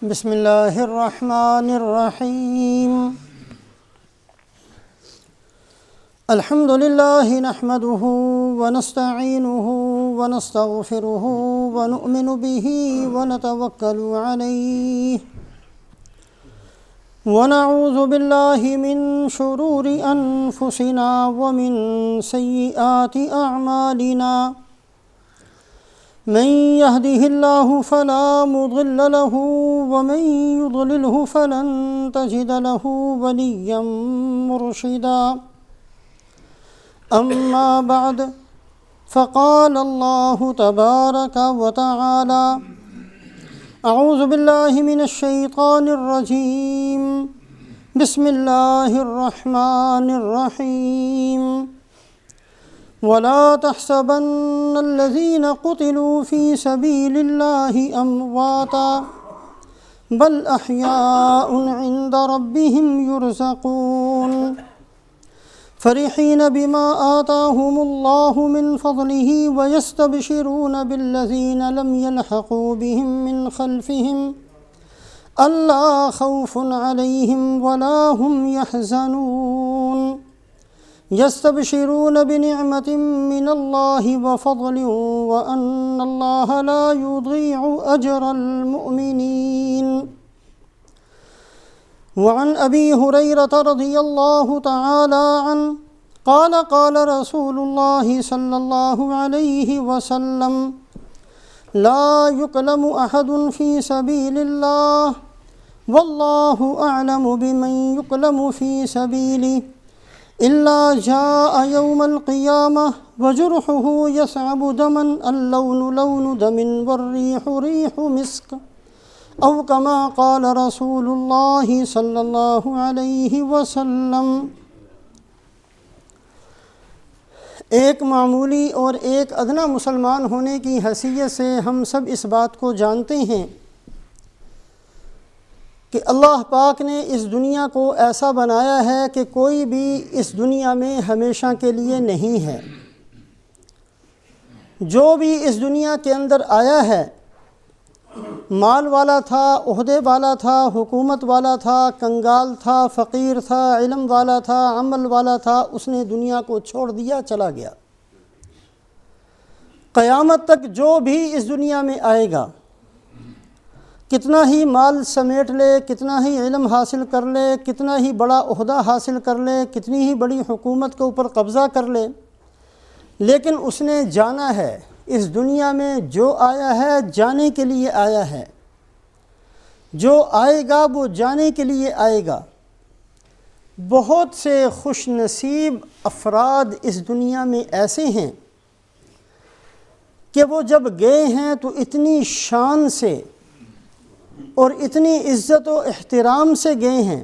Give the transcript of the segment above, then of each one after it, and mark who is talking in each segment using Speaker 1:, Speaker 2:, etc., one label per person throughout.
Speaker 1: بسم اللہ الرحمن الرحیم الحمد للہ نحمده ونستعینه ونستغفره ونؤمن به ونتوکل علیہ ونعوذ باللہ من شرور انفسنا ومن سیئات اعمالنا من يهده الله فلا مضل له ومن يضلله فلن تجد له وليا مرشدا أما بعد فقال الله تبارك وتعالى أعوذ بالله من الشيطان الرجيم بسم الله الرحمن الرحيم ولا تحسبن الذين قتلوا في سبيل الله أمواتا بل أحياء عند ربهم يرزقون فرحين بما آتاهم الله من فضله ويستبشرون بالذين لم يلحقوا بهم من خلفهم ألا خوف عليهم ولا هم يحزنون يستبشرون بنعمة من الله وفضل وأن الله لا يضيع أجر المؤمنين وعن أبي هريرة رضي الله تعالى عنه قال قال رسول الله صلى الله عليه وسلم لا يكلم أحد في سبيل الله والله أعلم بمن يكلم في سبيله إلا جاء يوم القيامة وجرحه يسعب دما اللون لون دم والريح ريح مسك أو كما قال رسول الله صلى الله عليه وسلم۔ ایک معمولی اور ایک ادنا مسلمان ہونے کی حیثیت سے ہم سب اس بات کو جانتے ہیں کہ اللہ پاک نے اس دنیا کو ایسا بنایا ہے کہ کوئی بھی اس دنیا میں ہمیشہ کے لیے نہیں ہے۔ جو بھی اس دنیا کے اندر آیا ہے، مال والا تھا، عہدے والا تھا، حکومت والا تھا، کنگال تھا، فقیر تھا، علم والا تھا، عمل والا تھا، اس نے دنیا کو چھوڑ دیا، چلا گیا۔ قیامت تک جو بھی اس دنیا میں آئے گا، کتنا ہی مال سمیٹ لے، کتنا ہی علم حاصل کر لے، کتنا ہی بڑا عہدہ حاصل کر لے، کتنی ہی بڑی حکومت کے اوپر قبضہ کر لے، لیکن اس نے جانا ہے۔ اس دنیا میں جو آیا ہے جانے کے لیے آیا ہے، جو آئے گا وہ جانے کے لیے آئے گا۔ بہت سے خوش نصیب افراد اس دنیا میں ایسے ہیں کہ وہ جب گئے ہیں تو اتنی شان سے اور اتنی عزت و احترام سے گئے ہیں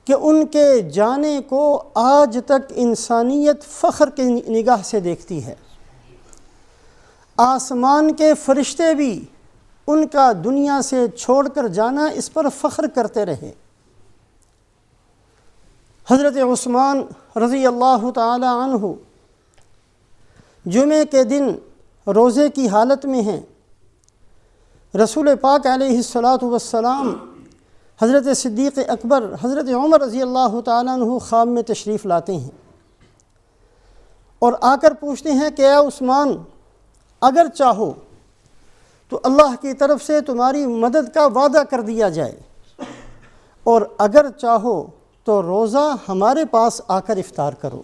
Speaker 1: کہ ان کے جانے کو آج تک انسانیت فخر کی نگاہ سے دیکھتی ہے۔ آسمان کے فرشتے بھی ان کا دنیا سے چھوڑ کر جانا اس پر فخر کرتے رہے۔ حضرت عثمان رضی اللہ تعالی عنہ جمعے کے دن روزے کی حالت میں ہیں۔ رسول پاک علیہ السلام حضرت صدیق اکبر حضرت عمر رضی اللہ تعالیٰ عنہ خواب میں تشریف لاتے ہیں اور آ کر پوچھتے ہیں کہ اے عثمان، اگر چاہو تو اللہ کی طرف سے تمہاری مدد کا وعدہ کر دیا جائے، اور اگر چاہو تو روزہ ہمارے پاس آ کر افطار کرو۔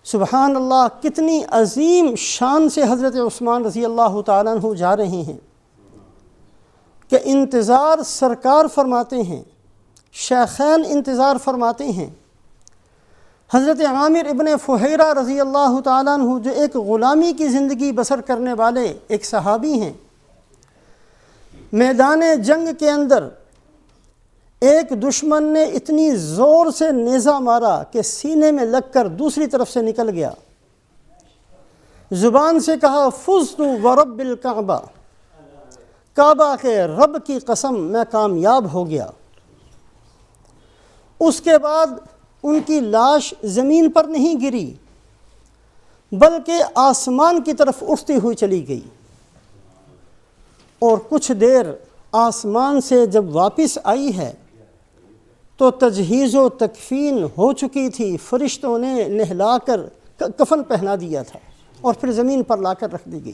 Speaker 1: سبحان اللہ، کتنی عظیم شان سے حضرت عثمان رضی اللہ تعالیٰ عنہ جا رہے ہیں کہ انتظار سرکار فرماتے ہیں، شیخین انتظار فرماتے ہیں۔ حضرت عامر ابن فہیرہ رضی اللہ تعالیٰ عنہ جو ایک غلامی کی زندگی بسر کرنے والے ایک صحابی ہیں، میدان جنگ کے اندر ایک دشمن نے اتنی زور سے نیزہ مارا کہ سینے میں لگ کر دوسری طرف سے نکل گیا۔ زبان سے کہا فزت ورب الکعبہ، کعبہ کے رب کی قسم میں کامیاب ہو گیا۔ اس کے بعد ان کی لاش زمین پر نہیں گری بلکہ آسمان کی طرف اٹھتی ہوئی چلی گئی۔ اور کچھ دیر آسمان سے جب واپس آئی ہے تو تجہیز و تکفین ہو چکی تھی، فرشتوں نے نہلا کر کفن پہنا دیا تھا اور پھر زمین پر لا کر رکھ دی گئی۔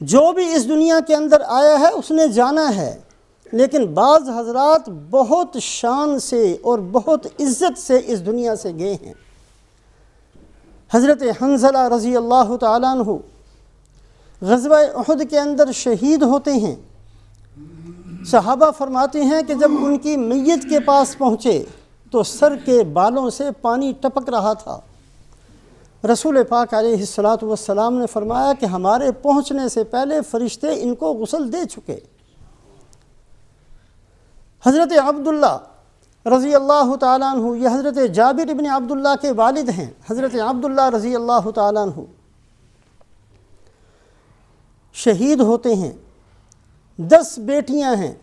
Speaker 1: جو بھی اس دنیا کے اندر آیا ہے اس نے جانا ہے، لیکن بعض حضرات بہت شان سے اور بہت عزت سے اس دنیا سے گئے ہیں۔ حضرت حنظلہ رضی اللہ تعالیٰ عنہ غزوہ احد کے اندر شہید ہوتے ہیں۔ صحابہ فرماتے ہیں کہ جب ان کی میت کے پاس پہنچے تو سر کے بالوں سے پانی ٹپک رہا تھا۔ رسول پاک علیہ السلام نے فرمایا کہ ہمارے پہنچنے سے پہلے فرشتے ان کو غسل دے چکے۔ حضرت عبداللہ رضی اللہ تعالیٰ عنہ، یہ حضرت جابر ابن عبداللہ کے والد ہیں، حضرت عبداللہ رضی اللہ تعالیٰ عنہ شہید ہوتے ہیں۔ 10 بیٹیاں ہیں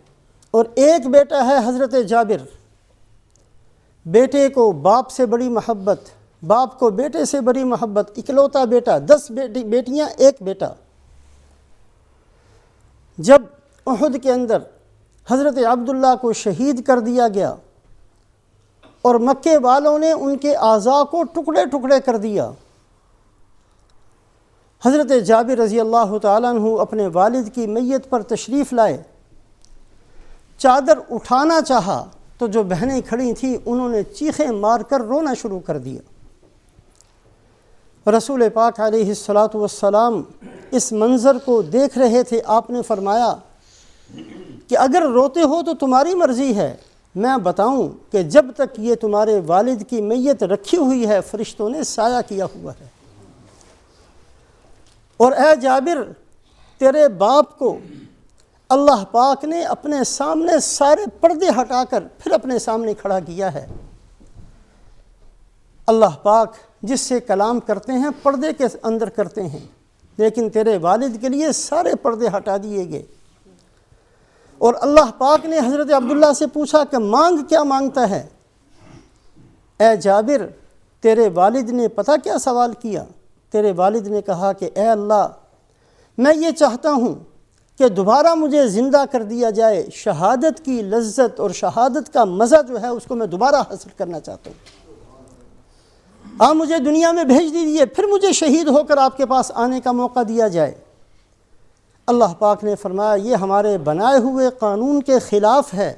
Speaker 1: اور ایک بیٹا ہے حضرت جابر۔ بیٹے کو باپ سے بڑی محبت، باپ کو بیٹے سے بڑی محبت، اکلوتا بیٹا، 10 بیٹیاں ایک بیٹا۔ جب احد کے اندر حضرت عبداللہ کو شہید کر دیا گیا اور مکے والوں نے ان کے اعضاء کو ٹکڑے ٹکڑے کر دیا، حضرت جابر رضی اللہ تعالیٰ عنہ اپنے والد کی میت پر تشریف لائے، چادر اٹھانا چاہا تو جو بہنیں کھڑی تھیں انہوں نے چیخیں مار کر رونا شروع کر دیا۔ رسول پاک علیہ السلام اس منظر کو دیکھ رہے تھے۔ آپ نے فرمایا کہ اگر روتے ہو تو تمہاری مرضی ہے، میں بتاؤں کہ جب تک یہ تمہارے والد کی میت رکھی ہوئی ہے فرشتوں نے سایہ کیا ہوا ہے، اور اے جابر تیرے باپ کو اللہ پاک نے اپنے سامنے سارے پردے ہٹا کر پھر اپنے سامنے کھڑا کیا ہے۔ اللہ پاک جس سے کلام کرتے ہیں پردے کے اندر کرتے ہیں، لیکن تیرے والد کے لیے سارے پردے ہٹا دیے گئے۔ اور اللہ پاک نے حضرت عبداللہ سے پوچھا کہ مانگ کیا مانگتا ہے؟ اے جابر تیرے والد نے پتہ کیا سوال کیا؟ تیرے والد نے کہا کہ اے اللہ میں یہ چاہتا ہوں کہ دوبارہ مجھے زندہ کر دیا جائے، شہادت کی لذت اور شہادت کا مزہ جو ہے اس کو میں دوبارہ حاصل کرنا چاہتا ہوں۔ آپ مجھے دنیا میں بھیج دیجیے، پھر مجھے شہید ہو کر آپ کے پاس آنے کا موقع دیا جائے۔ اللہ پاک نے فرمایا یہ ہمارے بنائے ہوئے قانون کے خلاف ہے،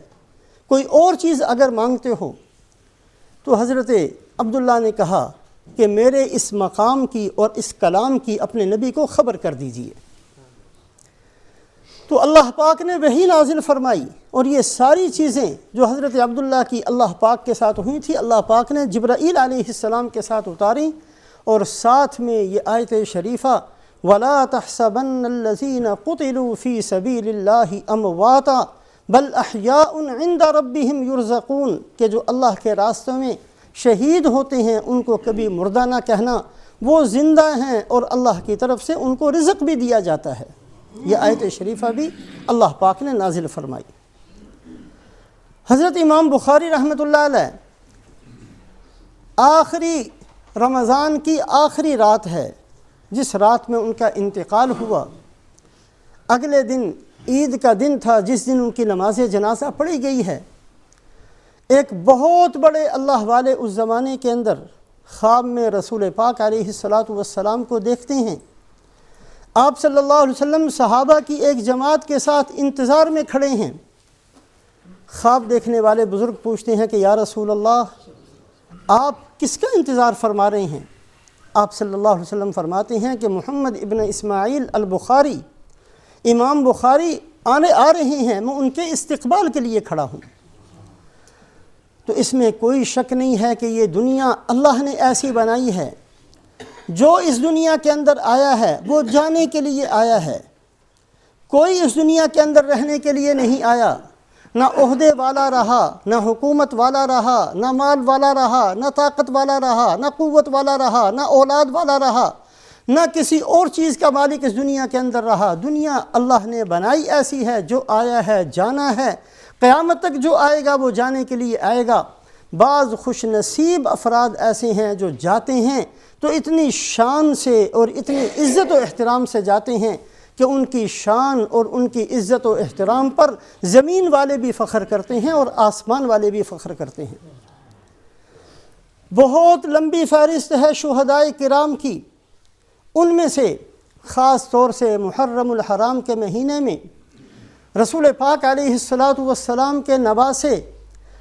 Speaker 1: کوئی اور چیز اگر مانگتے ہو۔ تو حضرت عبداللہ نے کہا کہ میرے اس مقام کی اور اس کلام کی اپنے نبی کو خبر کر دیجیے۔ تو اللہ پاک نے وحی نازل فرمائی، اور یہ ساری چیزیں جو حضرت عبداللہ کی اللہ پاک کے ساتھ ہوئی تھی اللہ پاک نے جبرائیل علیہ السلام کے ساتھ اتاری، اور ساتھ میں یہ آیت شریفہ وَلَا تَحْسَبَنَّ الَّذِينَ قُتِلُوا فِي سَبِيلِ اللَّهِ أَمْوَاتًا بَلْ أَحْيَاءٌ عِنْدَ رَبِّهِمْ يُرْزَقُونَ، کہ جو اللہ کے راستوں میں شہید ہوتے ہیں ان کو کبھی مردہ نہ کہنا، وہ زندہ ہیں اور اللہ کی طرف سے ان کو رزق بھی دیا جاتا ہے۔ یہ آیت شریفہ بھی اللہ پاک نے نازل فرمائی۔ حضرت امام بخاری رحمۃ اللہ علیہ آخری رمضان کی آخری رات ہے جس رات میں ان کا انتقال ہوا۔ اگلے دن عید کا دن تھا جس دن ان کی نماز جنازہ پڑھی گئی ہے۔ ایک بہت بڑے اللہ والے اس زمانے کے اندر خواب میں رسول پاک علیہ السلام کو دیکھتے ہیں۔ آپ صلی اللہ علیہ وسلم صحابہ کی ایک جماعت کے ساتھ انتظار میں کھڑے ہیں۔ خواب دیکھنے والے بزرگ پوچھتے ہیں کہ یا رسول اللہ آپ کس کا انتظار فرما رہے ہیں؟ آپ صلی اللہ علیہ وسلم فرماتے ہیں کہ محمد ابن اسماعیل البخاری، امام بخاری آ رہے ہیں، میں ان کے استقبال کے لیے کھڑا ہوں۔ تو اس میں کوئی شک نہیں ہے کہ یہ دنیا اللہ نے ایسی بنائی ہے، جو اس دنیا کے اندر آیا ہے وہ جانے کے لیے آیا ہے، کوئی اس دنیا کے اندر رہنے کے لیے نہیں آیا۔ نہ عہدے والا رہا، نہ حکومت والا رہا، نہ مال والا رہا، نہ طاقت والا رہا، نہ قوت والا رہا، نہ اولاد والا رہا، نہ کسی اور چیز کا مالک اس دنیا کے اندر رہا۔ دنیا اللہ نے بنائی ایسی ہے، جو آیا ہے جانا ہے، قیامت تک جو آئے گا وہ جانے کے لیے آئے گا۔ بعض خوش نصیب افراد ایسے ہیں جو جاتے ہیں تو اتنی شان سے اور اتنی عزت و احترام سے جاتے ہیں کہ ان کی شان اور ان کی عزت و احترام پر زمین والے بھی فخر کرتے ہیں اور آسمان والے بھی فخر کرتے ہیں۔ بہت لمبی فہرست ہے شہدائے کرام کی، ان میں سے خاص طور سے محرم الحرام کے مہینے میں رسول پاک علیہ السلام کے نواسے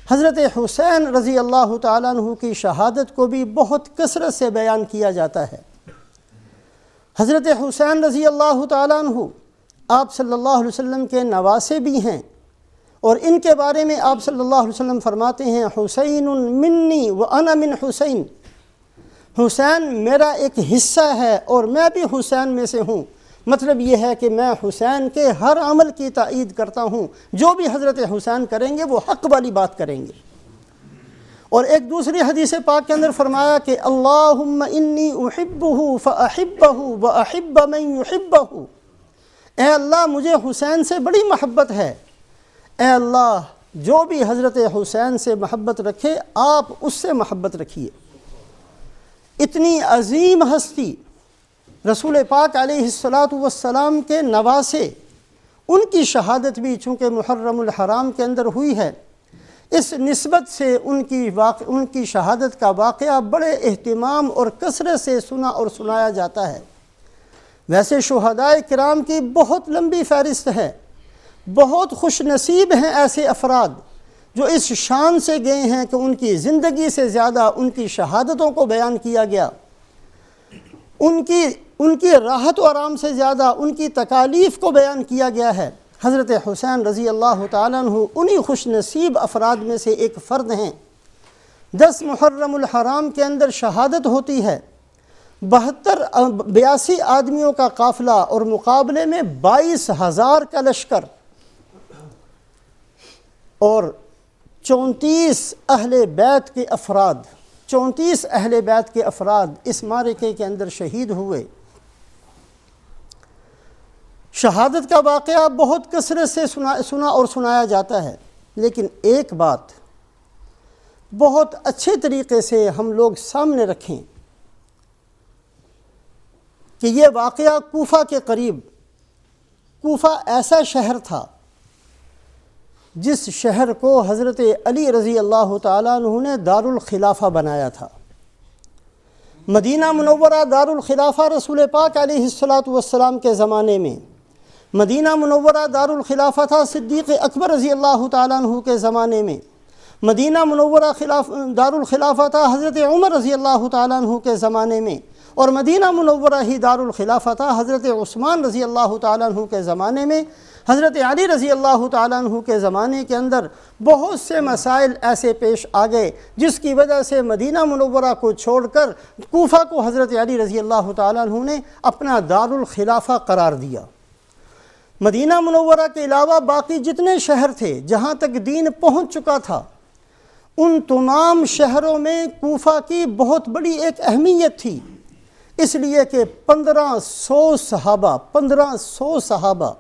Speaker 1: حضرت حسین رضی اللہ تعالیٰ عنہ کی شہادت کو بھی بہت کثرت سے بیان کیا جاتا ہے۔ حضرت حسین رضی اللہ تعالیٰ عنہ آپ صلی اللہ علیہ وسلم کے نواسے بھی ہیں، اور ان کے بارے میں آپ صلی اللہ علیہ وسلم فرماتے ہیں حسین منی وانا من حسین، حسین میرا ایک حصہ ہے اور میں بھی حسین میں سے ہوں۔ مطلب یہ ہے کہ میں حسین کے ہر عمل کی تائید کرتا ہوں، جو بھی حضرت حسین کریں گے وہ حق والی بات کریں گے۔ اور ایک دوسری حدیث پاک کے اندر فرمایا کہ اللہم انی احبہ فاحبہ واحب من یحبہ، اے اللہ مجھے حسین سے بڑی محبت ہے، اے اللہ جو بھی حضرت حسین سے محبت رکھے آپ اس سے محبت رکھیے۔ اتنی عظیم ہستی رسول پاک علیہ السلام کے نواسے، ان کی شہادت بھی چونکہ محرم الحرام کے اندر ہوئی ہے، اس نسبت سے ان کی شہادت کا واقعہ بڑے اہتمام اور کثرت سے سنا اور سنایا جاتا ہے۔ ویسے شہدائے کرام کی بہت لمبی فہرست ہے، بہت خوش نصیب ہیں ایسے افراد جو اس شان سے گئے ہیں کہ ان کی زندگی سے زیادہ ان کی شہادتوں کو بیان کیا گیا، ان کی راحت و آرام سے زیادہ ان کی تکالیف کو بیان کیا گیا ہے۔ حضرت حسین رضی اللہ تعالیٰ عنہ انہی خوش نصیب افراد میں سے ایک فرد ہیں۔ 10 محرم الحرام کے اندر شہادت ہوتی ہے، 82 آدمیوں کا قافلہ اور مقابلے میں 22,000 کا لشکر، اور 34 اہل بیت کے افراد اس معرکے کے اندر شہید ہوئے۔ شہادت کا واقعہ بہت کثرت سے سنا اور سنایا جاتا ہے، لیکن ایک بات بہت اچھے طریقے سے ہم لوگ سامنے رکھیں کہ یہ واقعہ کوفہ کے قریب، کوفہ ایسا شہر تھا جس شہر کو حضرت علی رضی اللہ تعالیٰ عنہ نے دارالخلافہ بنایا تھا۔ مدینہ منورہ دارالخلافہ رسول پاک علیہ السلام کے زمانے میں، مدینہ منورہ دارالخلافہ تھا صدیق اکبر رضی اللہ تعالیٰ عنہ کے زمانے میں، مدینہ منورہ دارالخلافہ تھا حضرت عمر رضی اللہ تعالیٰ عنہ کے زمانے میں، اور مدینہ منورہ ہی دارالخلافہ تھا حضرت عثمان رضی اللہ تعالیٰ عنہ کے زمانے میں۔ حضرت علی رضی اللہ تعالیٰ عنہ کے زمانے کے اندر بہت سے مسائل ایسے پیش آ گئے جس کی وجہ سے مدینہ منورہ کو چھوڑ کر کوفہ کو حضرت علی رضی اللہ تعالیٰ عنہ نے اپنا دارالخلافہ قرار دیا۔ مدینہ منورہ کے علاوہ باقی جتنے شہر تھے جہاں تک دین پہنچ چکا تھا، ان تمام شہروں میں کوفہ کی بہت بڑی ایک اہمیت تھی، اس لیے کہ 1500 صحابہ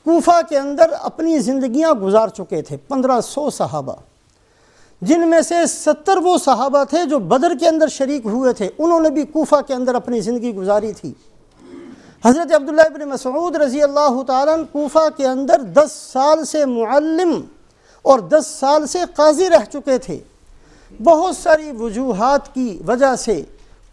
Speaker 1: کوفہ کے اندر اپنی زندگیاں گزار چکے تھے، 1500 صحابہ، جن میں سے 70 وہ صحابہ تھے جو بدر کے اندر شریک ہوئے تھے، انہوں نے بھی کوفہ کے اندر اپنی زندگی گزاری تھی۔ حضرت عبداللہ ابن مسعود رضی اللہ تعالیٰ عنہ کوفہ کے اندر 10 سال سے معلم اور 10 سال سے قاضی رہ چکے تھے۔ بہت ساری وجوہات کی وجہ سے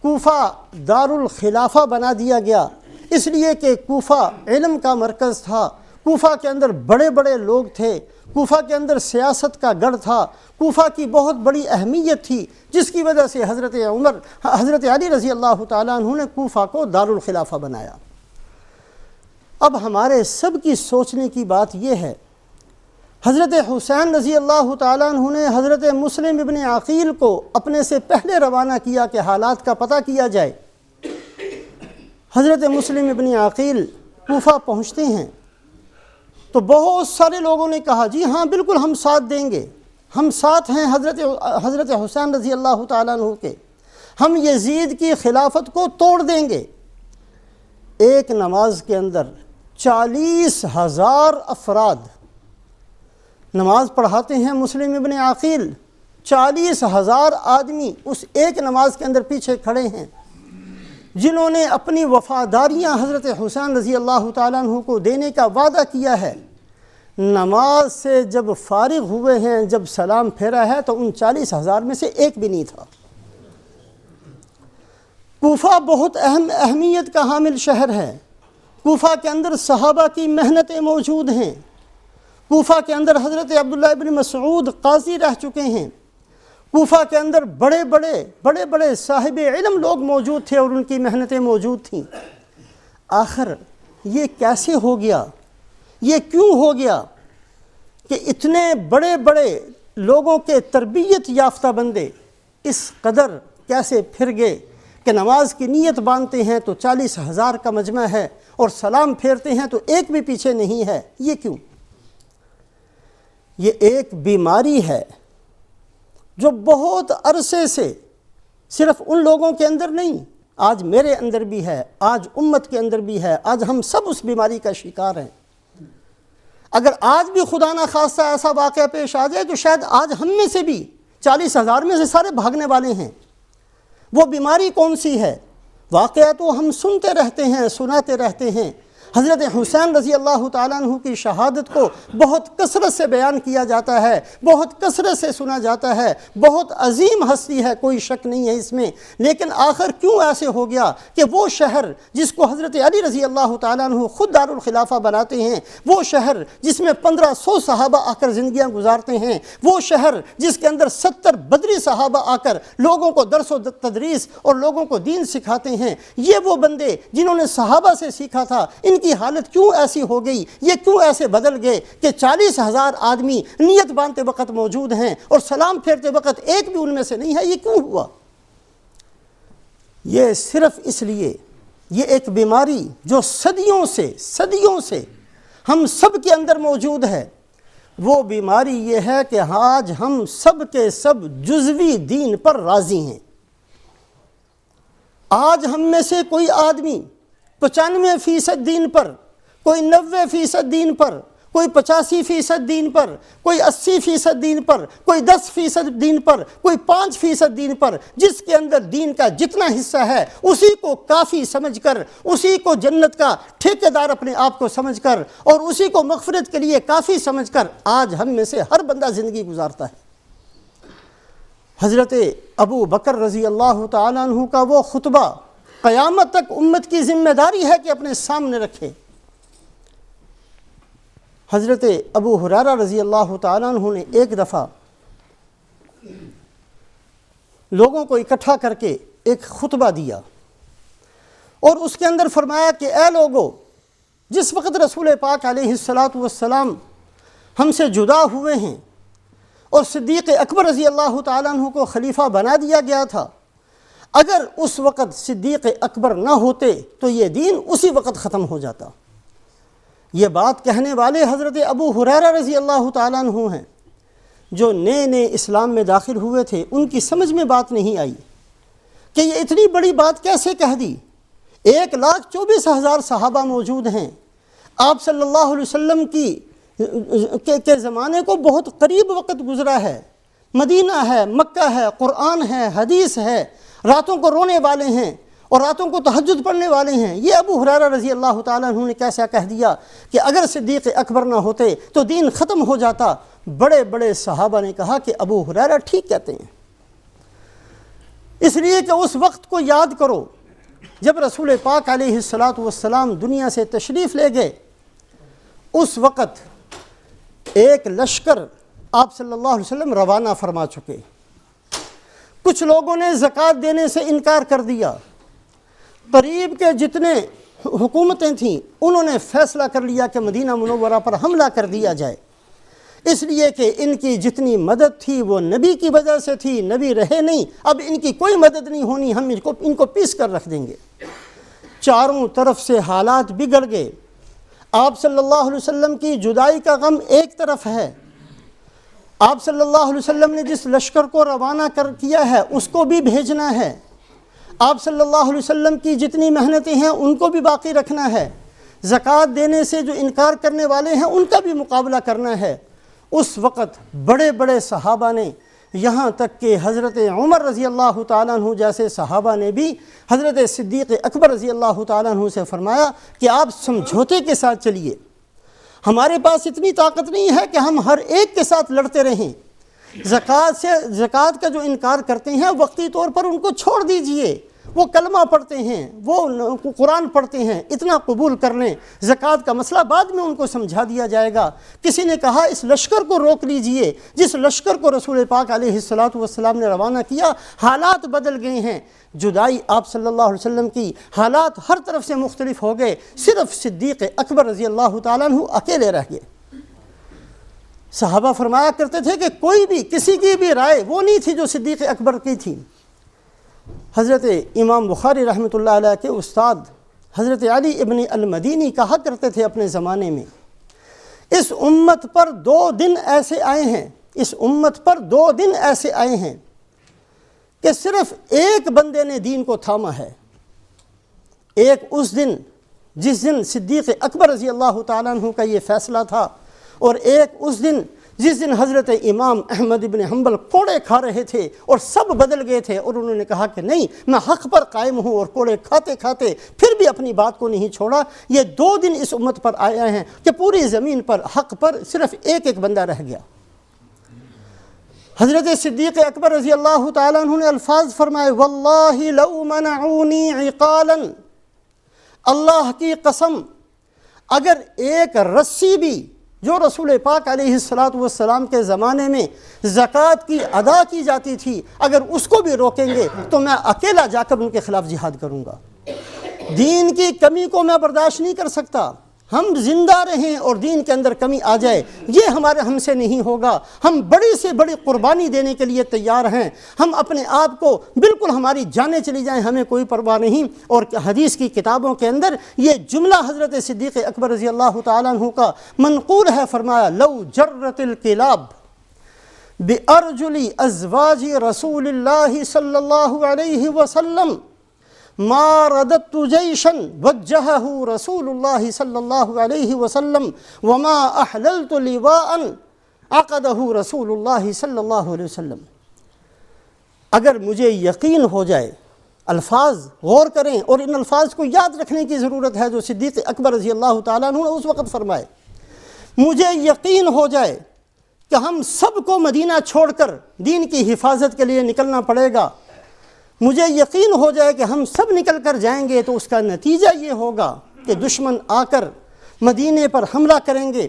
Speaker 1: کوفہ دارالخلافہ بنا دیا گیا، اس لیے کہ کوفہ علم کا مرکز تھا، کوفہ کے اندر بڑے بڑے لوگ تھے، کوفہ کے اندر سیاست کا گڑھ تھا، کوفہ کی بہت بڑی اہمیت تھی، جس کی وجہ سے حضرت علی رضی اللہ تعالیٰ عنہ نے کوفہ کو دارالخلافہ بنایا۔ اب ہمارے سب کی سوچنے کی بات یہ ہے، حضرت حسین رضی اللہ تعالیٰ عنہ نے حضرت مسلم ابن عقیل کو اپنے سے پہلے روانہ کیا کہ حالات کا پتہ کیا جائے۔ حضرت مسلم ابن عقیل کوفہ پہنچتے ہیں تو بہت سارے لوگوں نے کہا جی ہاں بالکل ہم ساتھ دیں گے، ہم ساتھ ہیں حضرت حسین رضی اللہ تعالیٰ عنہ کے، ہم یزید کی خلافت کو توڑ دیں گے۔ ایک نماز کے اندر 40,000 افراد نماز پڑھاتے ہیں مسلم ابن عقیل، 40,000 آدمی اس ایک نماز کے اندر پیچھے کھڑے ہیں۔ جنہوں نے اپنی وفاداریاں حضرت حسین رضی اللہ تعالیٰ عنہ کو دینے کا وعدہ کیا ہے، نماز سے جب فارغ ہوئے ہیں، جب سلام پھیرا ہے تو ان 40,000 میں سے ایک بھی نہیں تھا۔ کوفہ بہت اہمیت کا حامل شہر ہے۔ کوفہ کے اندر صحابہ کی محنتیں موجود ہیں۔ کوفہ کے اندر حضرت عبداللہ ابن مسعود قاضی رہ چکے ہیں۔ کوفہ کے اندر بڑے بڑے صاحب علم لوگ موجود تھے اور ان کی محنتیں موجود تھیں۔ آخر یہ کیسے ہو گیا، یہ کیوں ہو گیا کہ اتنے بڑے لوگوں کے تربیت یافتہ بندے اس قدر کیسے پھر گئے کہ نماز کی نیت باندھتے ہیں تو 40,000 کا مجمع ہے اور سلام پھیرتے ہیں تو ایک بھی پیچھے نہیں ہے؟ یہ کیوں؟ یہ ایک بیماری ہے جو بہت عرصے سے صرف ان لوگوں کے اندر نہیں، آج میرے اندر بھی ہے، آج امت کے اندر بھی ہے، آج ہم سب اس بیماری کا شکار ہیں۔ اگر آج بھی خدا نہ خواستہ ایسا واقعہ پیش آ جائے تو شاید آج ہم میں سے بھی 40,000 میں سے سارے بھاگنے والے ہیں۔ وہ بیماری کون سی ہے؟ واقعہ تو ہم سنتے رہتے ہیں، سناتے رہتے ہیں۔ حضرت حسین رضی اللہ تعالیٰ عنہ کی شہادت کو بہت کثرت سے بیان کیا جاتا ہے، بہت کثرت سے سنا جاتا ہے، بہت عظیم ہستی ہے، کوئی شک نہیں ہے اس میں۔ لیکن آخر کیوں ایسے ہو گیا کہ وہ شہر جس کو حضرت علی رضی اللہ تعالیٰ عنہ خود دارالخلافہ بناتے ہیں، وہ شہر جس میں 1500 صحابہ آ کر زندگیاں گزارتے ہیں، وہ شہر جس کے اندر 70 بدری صحابہ آ کر لوگوں کو درس و تدریس اور لوگوں کو دین سکھاتے ہیں، یہ وہ بندے جنہوں نے صحابہ سے سیکھا تھا، ان کی حالت کیوں ایسی ہو گئی؟ یہ کیوں ایسے بدل گئے کہ 40,000 آدمی نیت باندھتے وقت موجود ہیں اور سلام پھیرتے وقت ایک بھی ان میں سے نہیں ہے؟ یہ کیوں ہوا؟ یہ صرف اس لیے، یہ ایک بیماری جو صدیوں سے ہم سب کے اندر موجود ہے۔ وہ بیماری یہ ہے کہ آج ہم سب کے سب جزوی دین پر راضی ہیں۔ آج ہم میں سے کوئی آدمی 95% دین پر، کوئی 90% دین پر، کوئی 85% دین پر، کوئی 80% دین پر، کوئی 10% دین پر، کوئی 5% دین پر، جس کے اندر دین کا جتنا حصہ ہے اسی کو کافی سمجھ کر، اسی کو جنت کا ٹھیکیدار اپنے آپ کو سمجھ کر اور اسی کو مغفرت کے لیے کافی سمجھ کر آج ہم میں سے ہر بندہ زندگی گزارتا ہے۔ حضرت ابو بکر رضی اللہ تعالیٰ عنہ کا وہ خطبہ قیامت تک امت کی ذمہ داری ہے کہ اپنے سامنے رکھے۔ حضرت ابو ہریرہ رضی اللہ تعالیٰ عنہ نے ایک دفعہ لوگوں کو اکٹھا کر کے ایک خطبہ دیا اور اس کے اندر فرمایا کہ اے لوگو، جس وقت رسول پاک علیہ السلام ہم سے جدا ہوئے ہیں اور صدیق اکبر رضی اللہ تعالیٰ عنہ کو خلیفہ بنا دیا گیا تھا، اگر اس وقت صدیق اکبر نہ ہوتے تو یہ دین اسی وقت ختم ہو جاتا۔ یہ بات کہنے والے حضرت ابو ہریرہ رضی اللہ تعالیٰ عنہ ہیں، جو نئے اسلام میں داخل ہوئے تھے۔ ان کی سمجھ میں بات نہیں آئی کہ یہ اتنی بڑی بات کیسے کہہ دی۔ 1,24,000 صحابہ موجود ہیں، آپ صلی اللہ علیہ وسلم کے زمانے کو بہت قریب وقت گزرا ہے، مدینہ ہے، مکہ ہے، قرآن ہے، حدیث ہے، راتوں کو رونے والے ہیں اور راتوں کو تہجد پڑھنے والے ہیں۔ یہ ابو ہریرہ رضی اللہ تعالیٰ عنہ نے کیسا کہہ دیا کہ اگر صدیق اکبر نہ ہوتے تو دین ختم ہو جاتا۔ بڑے صحابہ نے کہا کہ ابو ہریرہ ٹھیک کہتے ہیں، اس لیے کہ اس وقت کو یاد کرو جب رسول پاک علیہ السلام دنیا سے تشریف لے گئے۔ اس وقت ایک لشکر آپ صلی اللہ علیہ وسلم روانہ فرما چکے۔ کچھ لوگوں نے زکوٰۃ دینے سے انکار کر دیا۔ قریب کے جتنے حکومتیں تھیں انہوں نے فیصلہ کر لیا کہ مدینہ منورہ پر حملہ کر دیا جائے، اس لیے کہ ان کی جتنی مدد تھی وہ نبی کی وجہ سے تھی، نبی رہے نہیں، اب ان کی کوئی مدد نہیں ہونی، ہم ان کو پیس کر رکھ دیں گے۔ چاروں طرف سے حالات بگڑ گئے۔ آپ صلی اللہ علیہ وسلم کی جدائی کا غم ایک طرف ہے، آپ صلی اللہ علیہ وسلم نے جس لشکر کو روانہ کیا ہے اس کو بھی بھیجنا ہے، آپ صلی اللہ علیہ وسلم کی جتنی محنتیں ہیں ان کو بھی باقی رکھنا ہے، زکوٰۃ دینے سے جو انکار کرنے والے ہیں ان کا بھی مقابلہ کرنا ہے۔ اس وقت بڑے صحابہ نے یہاں تک کہ حضرت عمر رضی اللہ تعالیٰ عنہ جیسے صحابہ نے بھی حضرت صدیق اکبر رضی اللہ تعالیٰ عنہ سے فرمایا کہ آپ سمجھوتے کے ساتھ چلیے، ہمارے پاس اتنی طاقت نہیں ہے کہ ہم ہر ایک کے ساتھ لڑتے رہیں، زکوٰۃ کا جو انکار کرتے ہیں وقتی طور پر ان کو چھوڑ دیجئے، وہ کلمہ پڑھتے ہیں، وہ قرآن پڑھتے ہیں، اتنا قبول کر لیں، زکوٰۃ کا مسئلہ بعد میں ان کو سمجھا دیا جائے گا۔ کسی نے کہا اس لشکر کو روک لیجئے، جس لشکر کو رسول پاک علیہ الصلاۃ نے روانہ کیا، حالات بدل گئے ہیں، جدائی آپ صلی اللہ علیہ وسلم کی، حالات ہر طرف سے مختلف ہو گئے، صرف صدیق اکبر رضی اللہ تعالیٰ عنہ اکیلے رہ گئے۔ صحابہ فرمایا کرتے تھے کہ کوئی بھی کسی کی بھی رائے وہ نہیں تھی جو صدیق اکبر کی تھی۔ حضرت امام بخاری رحمۃ اللہ علیہ کے استاد حضرت علی ابن المدینی کہا کرتے تھے اپنے زمانے میں، اس امت پر 2 دن ایسے آئے ہیں، اس امت پر 2 دن ایسے آئے ہیں کہ صرف ایک بندے نے دین کو تھاما ہے، ایک اس دن جس دن صدیق اکبر رضی اللہ تعالیٰ عنہ کا یہ فیصلہ تھا، اور ایک اس دن جس دن حضرت امام احمد بن حنبل کوڑے کھا رہے تھے اور سب بدل گئے تھے، اور انہوں نے کہا کہ نہیں میں حق پر قائم ہوں، اور کوڑے کھاتے کھاتے پھر بھی اپنی بات کو نہیں چھوڑا۔ یہ 2 دن اس امت پر آئے ہیں کہ پوری زمین پر حق پر صرف ایک بندہ رہ گیا۔ حضرت صدیق اکبر رضی اللہ تعالیٰ عنہ نے الفاظ فرمائے، واللہ لو منعونی عقالا، اللہ کی قسم اگر ایک رسی بھی جو رسول پاک علیہ السلام کے زمانے میں زکوٰۃ کی ادا کی جاتی تھی، اگر اس کو بھی روکیں گے تو میں اکیلا جا کر ان کے خلاف جہاد کروں گا۔ دین کی کمی کو میں برداشت نہیں کر سکتا، ہم زندہ رہیں اور دین کے اندر کمی آ جائے، یہ ہم سے نہیں ہوگا۔ ہم بڑی سے بڑی قربانی دینے کے لیے تیار ہیں، ہم اپنے آپ کو بالکل ہماری جانیں چلی جائیں ہمیں کوئی پرواہ نہیں۔ اور حدیث کی کتابوں کے اندر یہ جملہ حضرت صدیق اکبر رضی اللہ تعالیٰ عنہ کا منقول ہے، فرمایا لو جرت الکلاب بأرجل ازواج رسول اللہ صلی اللہ علیہ وسلم ما رددت جیشا وجہہ رسول اللہ صلی اللہ علیہ وسلم وما احللت لواء عقدہ رسول اللہ صلی اللہ علیہ وسلم۔ اگر مجھے یقین ہو جائے، الفاظ غور کریں اور ان الفاظ کو یاد رکھنے کی ضرورت ہے جو صدیق اکبر رضی اللہ تعالیٰ عنہ نے اس وقت فرمائے، مجھے یقین ہو جائے کہ ہم سب کو مدینہ چھوڑ کر دین کی حفاظت کے لیے نکلنا پڑے گا، مجھے یقین ہو جائے کہ ہم سب نکل کر جائیں گے تو اس کا نتیجہ یہ ہوگا کہ دشمن آ کر مدینے پر حملہ کریں گے،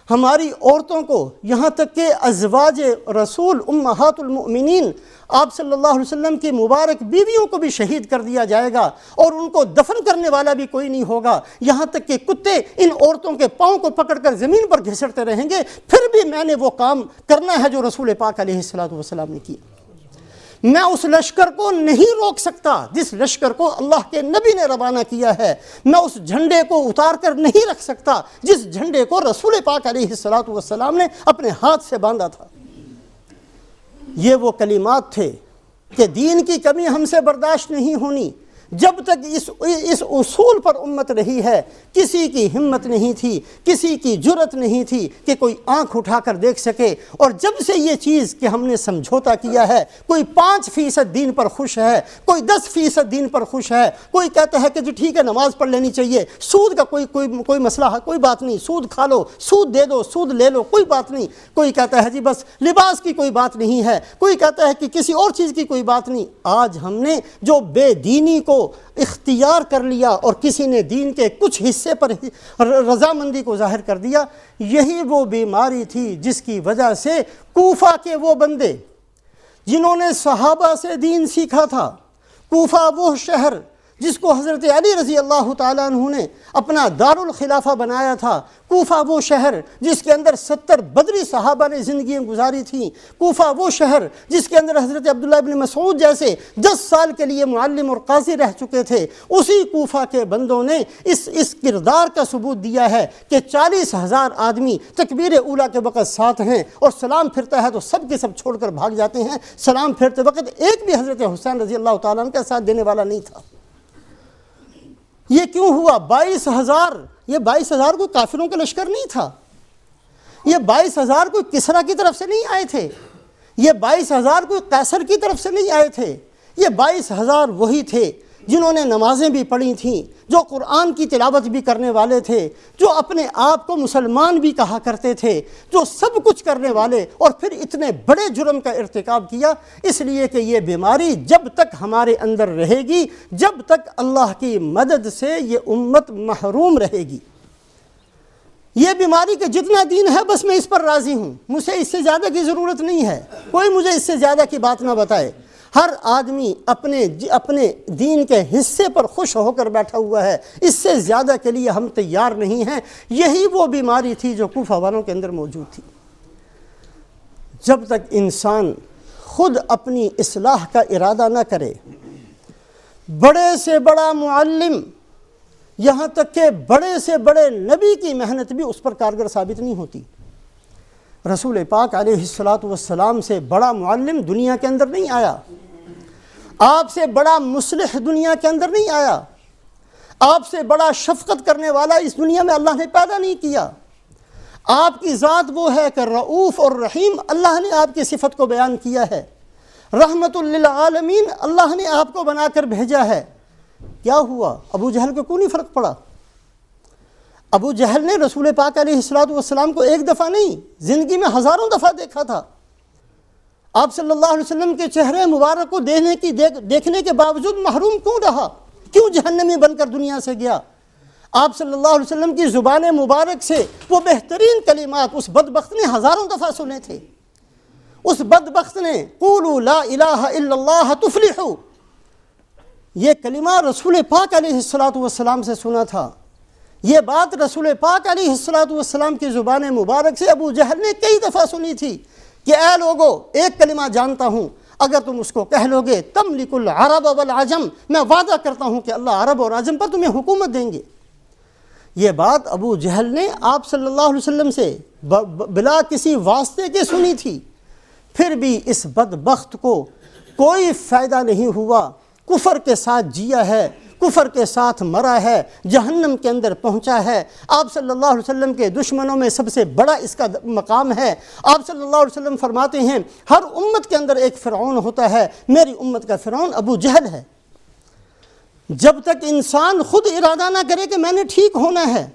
Speaker 1: ہماری عورتوں کو یہاں تک کہ ازواج رسول امہات المؤمنین آپ صلی اللہ علیہ وسلم کی مبارک بیویوں کو بھی شہید کر دیا جائے گا، اور ان کو دفن کرنے والا بھی کوئی نہیں ہوگا، یہاں تک کہ کتے ان عورتوں کے پاؤں کو پکڑ کر زمین پر گھسٹتے رہیں گے، پھر بھی میں نے وہ کام کرنا ہے جو رسول پاک علیہ السلام نے کیا۔ میں اس لشکر کو نہیں روک سکتا جس لشکر کو اللہ کے نبی نے روانہ کیا ہے، میں اس جھنڈے کو اتار کر نہیں رکھ سکتا جس جھنڈے کو رسول پاک علیہ السلام نے اپنے ہاتھ سے باندھا تھا۔ یہ وہ کلمات تھے کہ دین کی کمی ہم سے برداشت نہیں ہونی۔ جب تک اس اصول پر امت رہی ہے، کسی کی ہمت نہیں تھی، کسی کی جرت نہیں تھی کہ کوئی آنکھ اٹھا کر دیکھ سکے، اور جب سے یہ چیز کہ ہم نے سمجھوتا کیا ہے، کوئی 5% دین پر خوش ہے، کوئی 10% دین پر خوش ہے، کوئی کہتا ہے کہ جی ٹھیک ہے نماز پڑھ لینی چاہیے، سود کا کوئی مسئلہ ہے، کوئی بات نہیں، سود کھا لو، سود دے دو، سود لے لو، کوئی بات نہیں، کوئی کہتا ہے جی بس لباس کی کوئی بات نہیں ہے، کوئی کہتا ہے کہ کسی اور چیز کی کوئی بات نہیں۔ آج ہم نے جو بے دینی کو اختیار کر لیا اور کسی نے دین کے کچھ حصے پر رضامندی کو ظاہر کر دیا، یہی وہ بیماری تھی جس کی وجہ سے کوفہ کے وہ بندے جنہوں نے صحابہ سے دین سیکھا تھا، کوفہ وہ شہر جس کو حضرت علی رضی اللہ تعالیٰ عنہ نے اپنا دارالخلافہ بنایا تھا، کوفہ وہ شہر جس کے اندر 70 بدری صحابہ نے زندگیاں گزاری تھیں، کوفہ وہ شہر جس کے اندر حضرت عبداللہ ابن مسعود جیسے 10 سال کے لیے معلم اور قاضی رہ چکے تھے، اسی کوفہ کے بندوں نے اس کردار کا ثبوت دیا ہے کہ 40,000 آدمی تکبیر اولیٰ کے وقت ساتھ ہیں، اور سلام پھرتا ہے تو سب کے سب چھوڑ کر بھاگ جاتے ہیں، سلام پھرتے وقت ایک بھی حضرت حسین رضی اللہ تعالیٰ عنہ کا ساتھ دینے والا نہیں تھا۔ یہ کیوں ہوا؟ 22,000، یہ 22,000 کوئی کافروں کا لشکر نہیں تھا، یہ 22,000 کوئی کسریٰ کی طرف سے نہیں آئے تھے، یہ 22,000 کوئی قیصر کی طرف سے نہیں آئے تھے، یہ 22,000 وہی تھے جنہوں نے نمازیں بھی پڑھی تھیں، جو قرآن کی تلاوت بھی کرنے والے تھے، جو اپنے آپ کو مسلمان بھی کہا کرتے تھے، جو سب کچھ کرنے والے، اور پھر اتنے بڑے جرم کا ارتکاب کیا، اس لیے کہ یہ بیماری جب تک ہمارے اندر رہے گی، جب تک اللہ کی مدد سے یہ امت محروم رہے گی۔ یہ بیماری کا جتنا دین ہے بس میں اس پر راضی ہوں، مجھے اس سے زیادہ کی ضرورت نہیں ہے، کوئی مجھے اس سے زیادہ کی بات نہ بتائے۔ ہر آدمی اپنے دین کے حصے پر خوش ہو کر بیٹھا ہوا ہے، اس سے زیادہ کے لیے ہم تیار نہیں ہیں۔ یہی وہ بیماری تھی جو کوفہ والوں کے اندر موجود تھی۔ جب تک انسان خود اپنی اصلاح کا ارادہ نہ کرے، بڑے سے بڑا معلم، یہاں تک کہ بڑے سے بڑے نبی کی محنت بھی اس پر کارگر ثابت نہیں ہوتی۔ رسول پاک علیہ السلام سے بڑا معلم دنیا کے اندر نہیں آیا، آپ سے بڑا مصلح دنیا کے اندر نہیں آیا، آپ سے بڑا شفقت کرنے والا اس دنیا میں اللہ نے پیدا نہیں کیا۔ آپ کی ذات وہ ہے کہ رؤوف اور رحیم، اللہ نے آپ کی صفت کو بیان کیا ہے۔ رحمت للعالمین، اللہ نے آپ کو بنا کر بھیجا ہے۔ کیا ہوا؟ ابو جہل کو کیوں نہیں فرق پڑا؟ ابو جہل نے رسول پاک علیہ السلام کو ایک دفعہ نہیں، زندگی میں ہزاروں دفعہ دیکھا تھا۔ آپ صلی اللہ علیہ وسلم کے چہرے مبارک کو دیکھنے کے باوجود محروم کیوں رہا؟ کیوں جہنمی بن کر دنیا سے گیا؟ آپ صلی اللہ علیہ وسلم کی زبان مبارک سے وہ بہترین کلمات اس بدبخت نے ہزاروں دفعہ سنے تھے۔ اس بدبخت نے قولوا لا الہ الا اللہ تفلحوا، یہ کلمہ رسول پاک علیہ السلام سے سنا تھا۔ یہ بات رسول پاک علیہ السلام کی زبان مبارک سے ابو جہل نے کئی دفعہ سنی تھی کہ اے لوگو، ایک کلمہ جانتا ہوں، اگر تم اس کو کہہ لو گے تملک العرب والعجم، میں وعدہ کرتا ہوں کہ اللہ عرب اور عجم پر تمہیں حکومت دیں گے۔ یہ بات ابو جہل نے آپ صلی اللہ علیہ وسلم سے بلا کسی واسطے کے سنی تھی، پھر بھی اس بدبخت کو کوئی فائدہ نہیں ہوا، کفر کے ساتھ جیا ہے، کفر کے ساتھ مرا ہے، جہنم کے اندر پہنچا ہے۔ آپ صلی اللہ علیہ وسلم کے دشمنوں میں سب سے بڑا اس کا مقام ہے۔ آپ صلی اللہ علیہ وسلم فرماتے ہیں ہر امت کے اندر ایک فرعون ہوتا ہے، میری امت کا فرعون ابو جہل ہے۔ جب تک انسان خود ارادہ نہ کرے کہ میں نے ٹھیک ہونا ہے،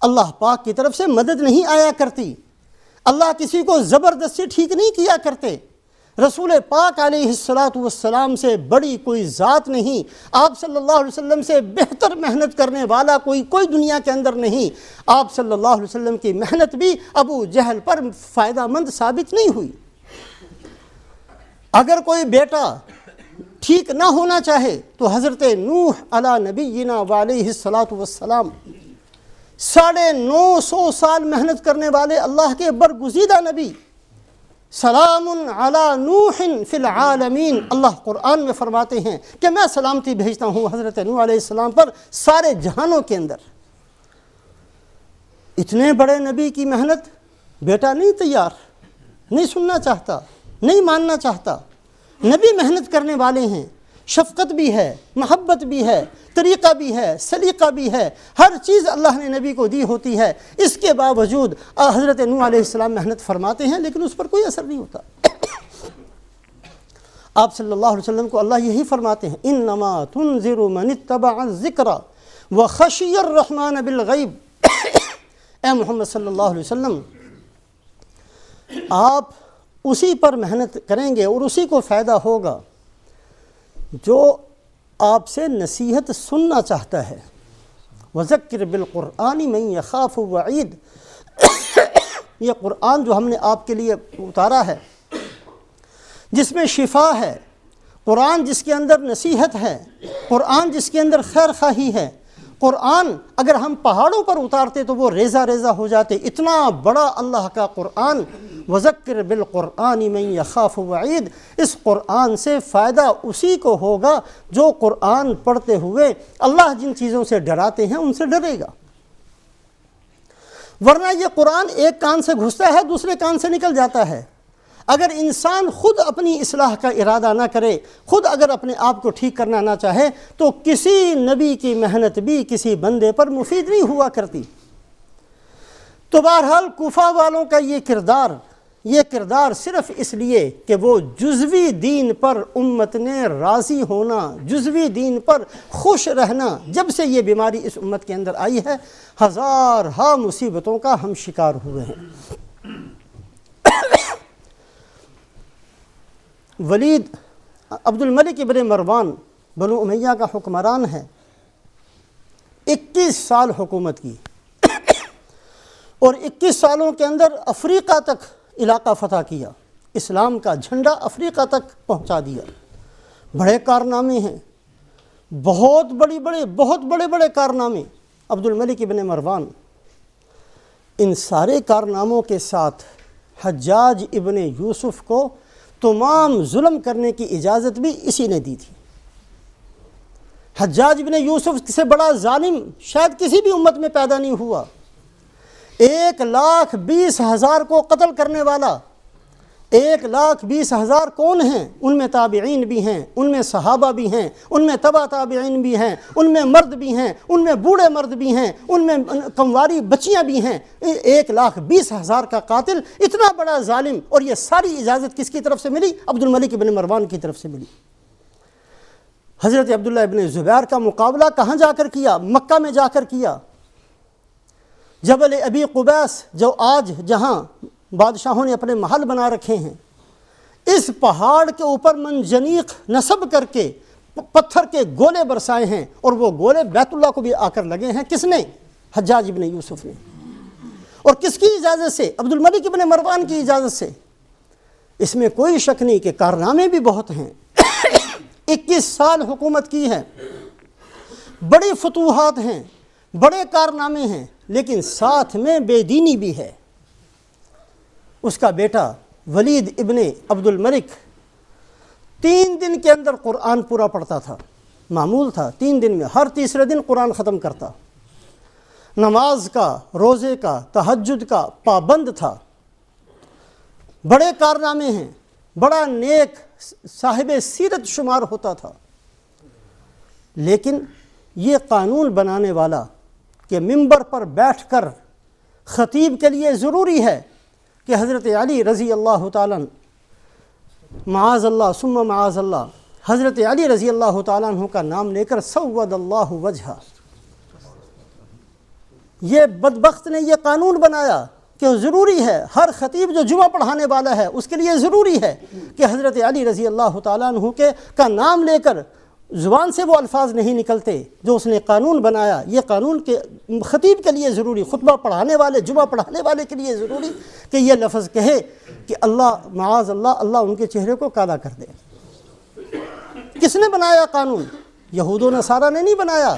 Speaker 1: اللہ پاک کی طرف سے مدد نہیں آیا کرتی۔ اللہ کسی کو زبردستی ٹھیک نہیں کیا کرتے۔ رسول پاک علیہ السلام سے بڑی کوئی ذات نہیں، آپ صلی اللہ علیہ وسلم سے بہتر محنت کرنے والا کوئی دنیا کے اندر نہیں۔ آپ صلی اللہ علیہ وسلم کی محنت بھی ابو جہل پر فائدہ مند ثابت نہیں ہوئی۔ اگر کوئی بیٹا ٹھیک نہ ہونا چاہے تو حضرت نوح علی نبینا وعلیہ السلام 950 سال محنت کرنے والے اللہ کے برگزیدہ نبی، سلام علی نوح فی العالمین، اللہ قرآن میں فرماتے ہیں کہ میں سلامتی بھیجتا ہوں حضرت نوح علیہ السلام پر سارے جہانوں کے اندر۔ اتنے بڑے نبی کی محنت بیٹا نہیں تیار، نہیں سننا چاہتا، نہیں ماننا چاہتا۔ نبی محنت کرنے والے ہیں، شفقت بھی ہے، محبت بھی ہے، طریقہ بھی ہے، سلیقہ بھی ہے، ہر چیز اللہ نے نبی کو دی ہوتی ہے۔ اس کے باوجود حضرت نوح علیہ السلام محنت فرماتے ہیں لیکن اس پر کوئی اثر نہیں ہوتا۔ آپ صلی اللہ علیہ وسلم کو اللہ یہی فرماتے ہیں انما تنذر من اتبع الذکر وخشی الرحمن بالغیب۔ اے محمد صلی اللہ علیہ وسلم، آپ اسی پر محنت کریں گے اور اسی کو فائدہ ہوگا جو آپ سے نصیحت سننا چاہتا ہے۔ وذکر بالقرآن من یخاف وعید، یہ قرآن جو ہم نے آپ کے لیے اتارا ہے، جس میں شفا ہے، قرآن جس کے اندر نصیحت ہے، قرآن جس کے اندر خیر خواہی ہے۔ قرآن اگر ہم پہاڑوں پر اتارتے تو وہ ریزہ ریزہ ہو جاتے، اتنا بڑا اللہ کا قرآن۔ وذکر بالقرآن من یخاف وعید، اس قرآن سے فائدہ اسی کو ہوگا جو قرآن پڑھتے ہوئے اللہ جن چیزوں سے ڈراتے ہیں ان سے ڈرے گا، ورنہ یہ قرآن ایک کان سے گھستا ہے دوسرے کان سے نکل جاتا ہے۔ اگر انسان خود اپنی اصلاح کا ارادہ نہ کرے، خود اگر اپنے آپ کو ٹھیک کرنا نہ چاہے تو کسی نبی کی محنت بھی کسی بندے پر مفید نہیں ہوا کرتی۔ تو بہرحال کوفہ والوں کا یہ کردار یہ کردار صرف اس لیے کہ وہ جزوی دین پر امت نے راضی ہونا، جزوی دین پر خوش رہنا، جب سے یہ بیماری اس امت کے اندر آئی ہے ہزارہا مصیبتوں کا ہم شکار ہوئے ہیں۔ ولید عبد الملک ابن مروان بنو امیہ کا حکمران ہے، 21 سال حکومت کی اور 21 سالوں کے اندر افریقہ تک علاقہ فتح کیا، اسلام کا جھنڈا افریقہ تک پہنچا دیا۔ بڑے کارنامے ہیں، بہت بڑے بڑے کارنامے عبد الملک ابن مروان۔ ان سارے کارناموں کے ساتھ حجاج ابن یوسف کو تمام ظلم کرنے کی اجازت بھی اسی نے دی تھی۔ حجاج ابن یوسف سے بڑا ظالم شاید کسی بھی امت میں پیدا نہیں ہوا۔ 1,20,000 کو قتل کرنے والا، 1,20,000 کون ہیں؟ ان میں تابعین بھی ہیں، ان میں صحابہ بھی ہیں، ان میں تبع تابعین بھی ہیں، ان میں مرد بھی ہیں، ان میں بوڑھے مرد بھی ہیں، ان میں کنواری بچیاں بھی ہیں۔ 1,20,000 کا قاتل، اتنا بڑا ظالم، اور یہ ساری اجازت کس کی طرف سے ملی؟ عبد الملک ابن مروان کی طرف سے ملی۔ حضرت عبداللہ ابن زبیر کا مقابلہ کہاں جا کر کیا؟ مکہ میں جا کر کیا۔ جبل ابی قبیس، جو آج جہاں بادشاہوں نے اپنے محل بنا رکھے ہیں، اس پہاڑ کے اوپر منجنیق نصب کر کے پتھر کے گولے برسائے ہیں، اور وہ گولے بیت اللہ کو بھی آ کر لگے ہیں۔ کس نے؟ حجاج ابن یوسف نے۔ اور کس کی اجازت سے؟ عبد الملک ابن مروان کی اجازت سے۔ اس میں کوئی شک نہیں کہ کارنامے بھی بہت ہیں۔ 21 سال حکومت کی ہے، بڑی فتوحات ہیں، بڑے کارنامے ہیں، لیکن ساتھ میں بے دینی بھی ہے۔ اس کا بیٹا ولید ابن عبد الملک 3 دن کے اندر قرآن پورا پڑھتا تھا، معمول تھا 3 دن میں، ہر تیسرے دن قرآن ختم کرتا، نماز کا، روزے کا، تہجد کا پابند تھا۔ بڑے کارنامے ہیں، بڑا نیک صاحب سیرت شمار ہوتا تھا۔ لیکن یہ قانون بنانے والا کہ منبر پر بیٹھ کر خطیب کے لیے ضروری ہے کہ حضرت علی رضی اللہ تعالیٰ معاذ اللہ ثم معاذ اللہ، حضرت علی رضی اللہ تعالیٰ عنہ کا نام لے کر سود اللہ وجہہ، یہ بدبخت نے یہ قانون بنایا کہ ضروری ہے، ہر خطیب جو جمعہ پڑھانے والا ہے اس کے لیے ضروری ہے کہ حضرت علی رضی اللہ تعالیٰ عنہ کا نام لے کر، زبان سے وہ الفاظ نہیں نکلتے جو اس نے قانون بنایا۔ یہ قانون کے خطیب کے لیے ضروری، خطبہ پڑھانے والے، جمعہ پڑھانے والے کے لیے ضروری کہ یہ لفظ کہے کہ اللہ معاذ اللہ، اللہ ان کے چہرے کو کالا کر دے۔ کس نے بنایا قانون؟ یہود و نصارہ نے نہیں بنایا،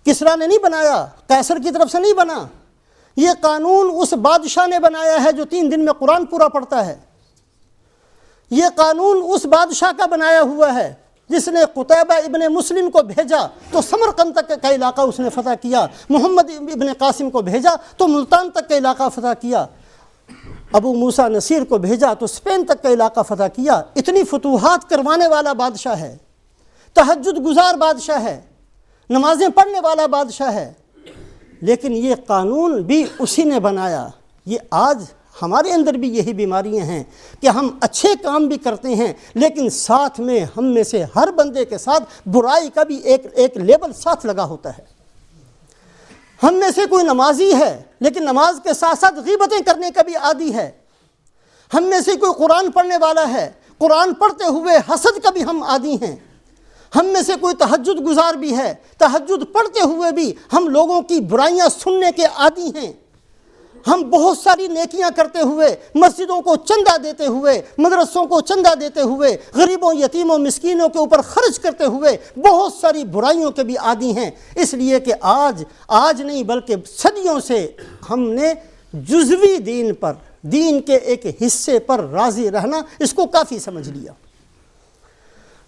Speaker 1: کسریٰ نے نہیں بنایا، قیصر کی طرف سے نہیں بنا۔ یہ قانون اس بادشاہ نے بنایا ہے جو 3 دن میں قرآن پورا پڑھتا ہے۔ یہ قانون اس بادشاہ کا بنایا ہوا ہے جس نے قتیبہ ابن مسلم کو بھیجا تو سمرقند تک کا علاقہ اس نے فتح کیا، محمد ابن قاسم کو بھیجا تو ملتان تک کا علاقہ فتح کیا، ابو موسیٰ نصیر کو بھیجا تو اسپین تک کا علاقہ فتح کیا۔ اتنی فتوحات کروانے والا بادشاہ ہے، تہجد گزار بادشاہ ہے، نمازیں پڑھنے والا بادشاہ ہے، لیکن یہ قانون بھی اسی نے بنایا۔ یہ آج ہمارے اندر بھی یہی بیماریاں ہیں کہ ہم اچھے کام بھی کرتے ہیں، لیکن ساتھ میں ہم میں سے ہر بندے کے ساتھ برائی کا بھی ایک لیبل ساتھ لگا ہوتا ہے۔ ہم میں سے کوئی نمازی ہے لیکن نماز کے ساتھ ساتھ غیبتیں کرنے کا بھی عادی ہے۔ ہم میں سے کوئی قرآن پڑھنے والا ہے، قرآن پڑھتے ہوئے حسد کا بھی ہم عادی ہیں۔ ہم میں سے کوئی تہجد گزار بھی ہے، تہجد پڑھتے ہوئے بھی ہم لوگوں کی برائیاں سننے کے عادی ہیں۔ ہم بہت ساری نیکیاں کرتے ہوئے، مسجدوں کو چندہ دیتے ہوئے، مدرسوں کو چندہ دیتے ہوئے، غریبوں، یتیموں، مسکینوں کے اوپر خرچ کرتے ہوئے بہت ساری برائیوں کے بھی عادی ہیں، اس لیے کہ آج نہیں بلکہ صدیوں سے ہم نے جزوی دین پر، دین کے ایک حصے پر راضی رہنا اس کو کافی سمجھ لیا۔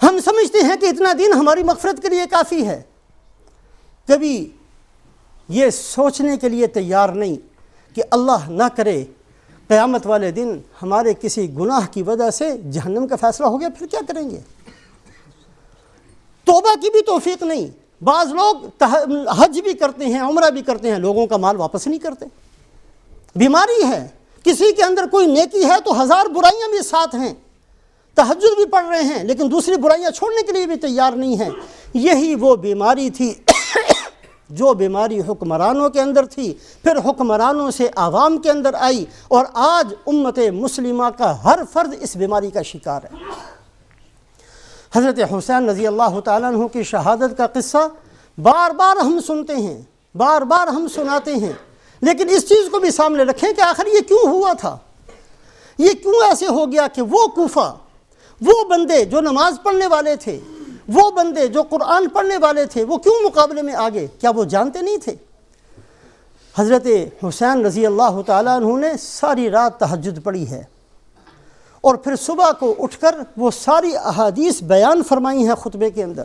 Speaker 1: ہم سمجھتے ہیں کہ اتنا دین ہماری مغفرت کے لیے کافی ہے، کبھی یہ سوچنے کے لیے تیار نہیں کہ اللہ نہ کرے قیامت والے دن ہمارے کسی گناہ کی وجہ سے جہنم کا فیصلہ ہو گیا، پھر کیا کریں گے؟ توبہ کی بھی توفیق نہیں۔ بعض لوگ حج بھی کرتے ہیں، عمرہ بھی کرتے ہیں، لوگوں کا مال واپس نہیں کرتے۔ بیماری ہے کسی کے اندر کوئی نیکی ہے تو 1000 برائیاں بھی ساتھ ہیں، تہجد بھی پڑھ رہے ہیں لیکن دوسری برائیاں چھوڑنے کے لیے بھی تیار نہیں ہیں۔ یہی وہ بیماری تھی جو بیماری حکمرانوں کے اندر تھی، پھر حکمرانوں سے عوام کے اندر آئی، اور آج امت مسلمہ کا ہر فرد اس بیماری کا شکار ہے۔ حضرت حسین رضی اللہ تعالیٰ عنہ کی شہادت کا قصہ بار بار ہم سنتے ہیں، بار بار ہم سناتے ہیں، لیکن اس چیز کو بھی سامنے رکھیں کہ آخر یہ کیوں ہوا تھا، یہ کیوں ایسے ہو گیا کہ وہ کوفہ، وہ بندے جو نماز پڑھنے والے تھے، وہ بندے جو قرآن پڑھنے والے تھے، وہ کیوں مقابلے میں آگے؟ کیا وہ جانتے نہیں تھے؟ حضرت حسین رضی اللہ تعالیٰ عنہ نے ساری رات تہجد پڑھی ہے، اور پھر صبح کو اٹھ کر وہ ساری احادیث بیان فرمائی ہیں خطبے کے اندر۔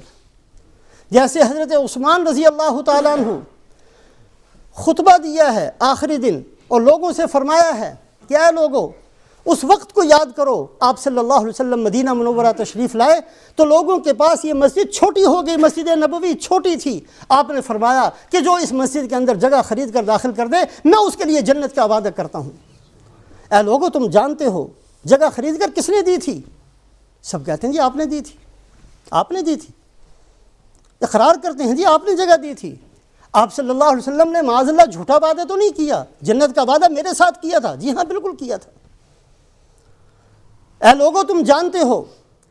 Speaker 1: جیسے حضرت عثمان رضی اللہ تعالیٰ عنہ خطبہ دیا ہے آخری دن، اور لوگوں سے فرمایا ہے کہ اے لوگو، اس وقت کو یاد کرو آپ صلی اللہ علیہ وسلم مدینہ منورہ تشریف لائے تو لوگوں کے پاس یہ مسجد چھوٹی ہو گئی، مسجد نبوی چھوٹی تھی۔ آپ نے فرمایا کہ جو اس مسجد کے اندر جگہ خرید کر داخل کر دے میں اس کے لیے جنت کا وعدہ کرتا ہوں۔ اے لوگو، تم جانتے ہو جگہ خرید کر کس نے دی تھی؟ سب کہتے ہیں جی آپ نے دی تھی، آپ نے دی تھی، اقرار کرتے ہیں جی آپ نے جگہ دی تھی۔ آپ صلی اللہ علیہ وسلم نے معاذ اللہ جھوٹا وعدہ تو نہیں کیا، جنت کا وعدہ میرے ساتھ کیا تھا؟ جی ہاں بالکل کیا تھا۔ اے لوگو، تم جانتے ہو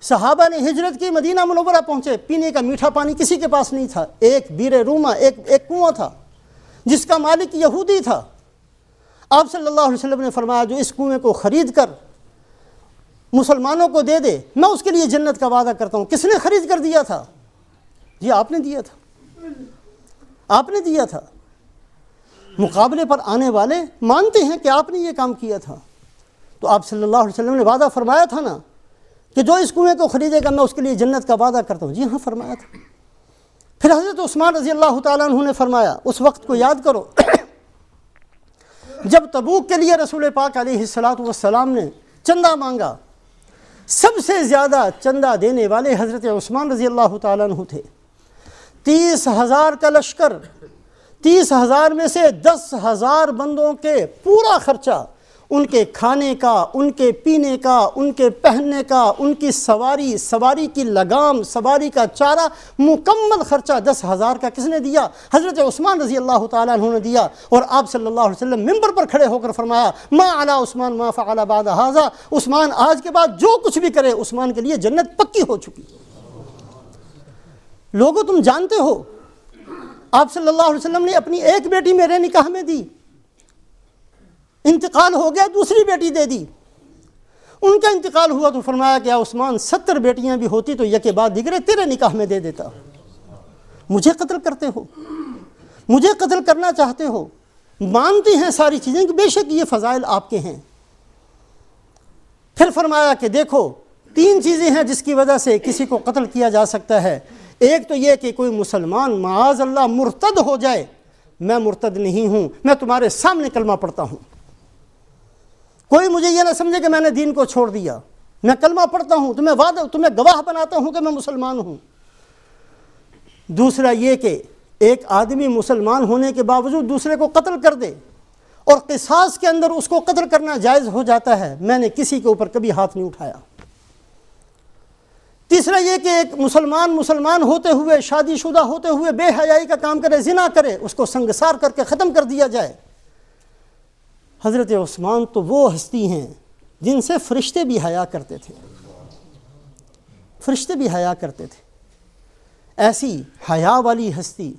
Speaker 1: صحابہ نے ہجرت کی، مدینہ منورہ پہنچے، پینے کا میٹھا پانی کسی کے پاس نہیں تھا، ایک بیر روما، ایک کنواں تھا جس کا مالک یہودی تھا۔ آپ صلی اللہ علیہ وسلم نے فرمایا جو اس کنویں کو خرید کر مسلمانوں کو دے دے میں اس کے لیے جنت کا وعدہ کرتا ہوں۔ کس نے خرید کر دیا تھا؟ جی آپ نے دیا تھا، آپ نے دیا تھا۔ مقابلے پر آنے والے مانتے ہیں کہ آپ نے یہ کام کیا تھا، تو آپ صلی اللہ علیہ وسلم نے وعدہ فرمایا تھا نا کہ جو اس کنویں کو خریدے گا میں اس کے لیے جنت کا وعدہ کرتا ہوں۔ جی ہاں فرمایا تھا۔ پھر حضرت عثمان رضی اللہ تعالیٰ عنہ نے فرمایا اس وقت کو یاد کرو جب تبوک کے لیے رسول پاک علیہ السلام نے چندہ مانگا، سب سے زیادہ چندہ دینے والے حضرت عثمان رضی اللہ تعالیٰ عنہ تھے۔ 30,000 کا لشکر، 30,000 میں سے 10,000 بندوں کے پورا خرچہ، ان کے کھانے کا، ان کے پینے کا، ان کے پہننے کا، ان کی سواری کی لگام، سواری کا چارہ، مکمل خرچہ 10,000 کا کس نے دیا؟ حضرت عثمان رضی اللہ تعالیٰ عنہ نے دیا۔ اور آپ صلی اللہ علیہ وسلم منبر پر کھڑے ہو کر فرمایا ما علی عثمان ما فعل بعد ھذا، عثمان آج کے بعد جو کچھ بھی کرے عثمان کے لیے جنت پکی ہو چکی۔ لوگوں تم جانتے ہو آپ صلی اللہ علیہ وسلم نے اپنی ایک بیٹی میرے نکاح میں دی، انتقال ہو گیا دوسری بیٹی دے دی۔ ان کا انتقال ہوا تو فرمایا کہ عثمان 70 بیٹیاں بھی ہوتی تو یکے بعد دیگرے تیرے نکاح میں دے دیتا۔ مجھے قتل کرتے ہو، مجھے قتل کرنا چاہتے ہو، مانتے ہیں ساری چیزیں کہ بے شک یہ فضائل آپ کے ہیں۔ پھر فرمایا کہ دیکھو 3 چیزیں ہیں جس کی وجہ سے کسی کو قتل کیا جا سکتا ہے۔ ایک تو یہ کہ کوئی مسلمان معاذ اللہ مرتد ہو جائے، میں مرتد نہیں ہوں، میں تمہارے سامنے کلمہ پڑھتا ہوں، کوئی مجھے یہ نہ سمجھے کہ میں نے دین کو چھوڑ دیا، میں کلمہ پڑھتا ہوں، تمہیں گواہ بناتا ہوں کہ میں مسلمان ہوں۔ دوسرا یہ کہ ایک آدمی مسلمان ہونے کے باوجود دوسرے کو قتل کر دے اور قصاص کے اندر اس کو قتل کرنا جائز ہو جاتا ہے، میں نے کسی کے اوپر کبھی ہاتھ نہیں اٹھایا۔ تیسرا یہ کہ ایک مسلمان ہوتے ہوئے، شادی شدہ ہوتے ہوئے بے حیائی کا کام کرے، زنا کرے، اس کو سنگسار کر کے ختم کر دیا جائے۔ حضرت عثمان تو وہ ہستی ہیں جن سے فرشتے بھی حیا کرتے تھے، فرشتے بھی حیا کرتے تھے۔ ایسی حیا والی ہستی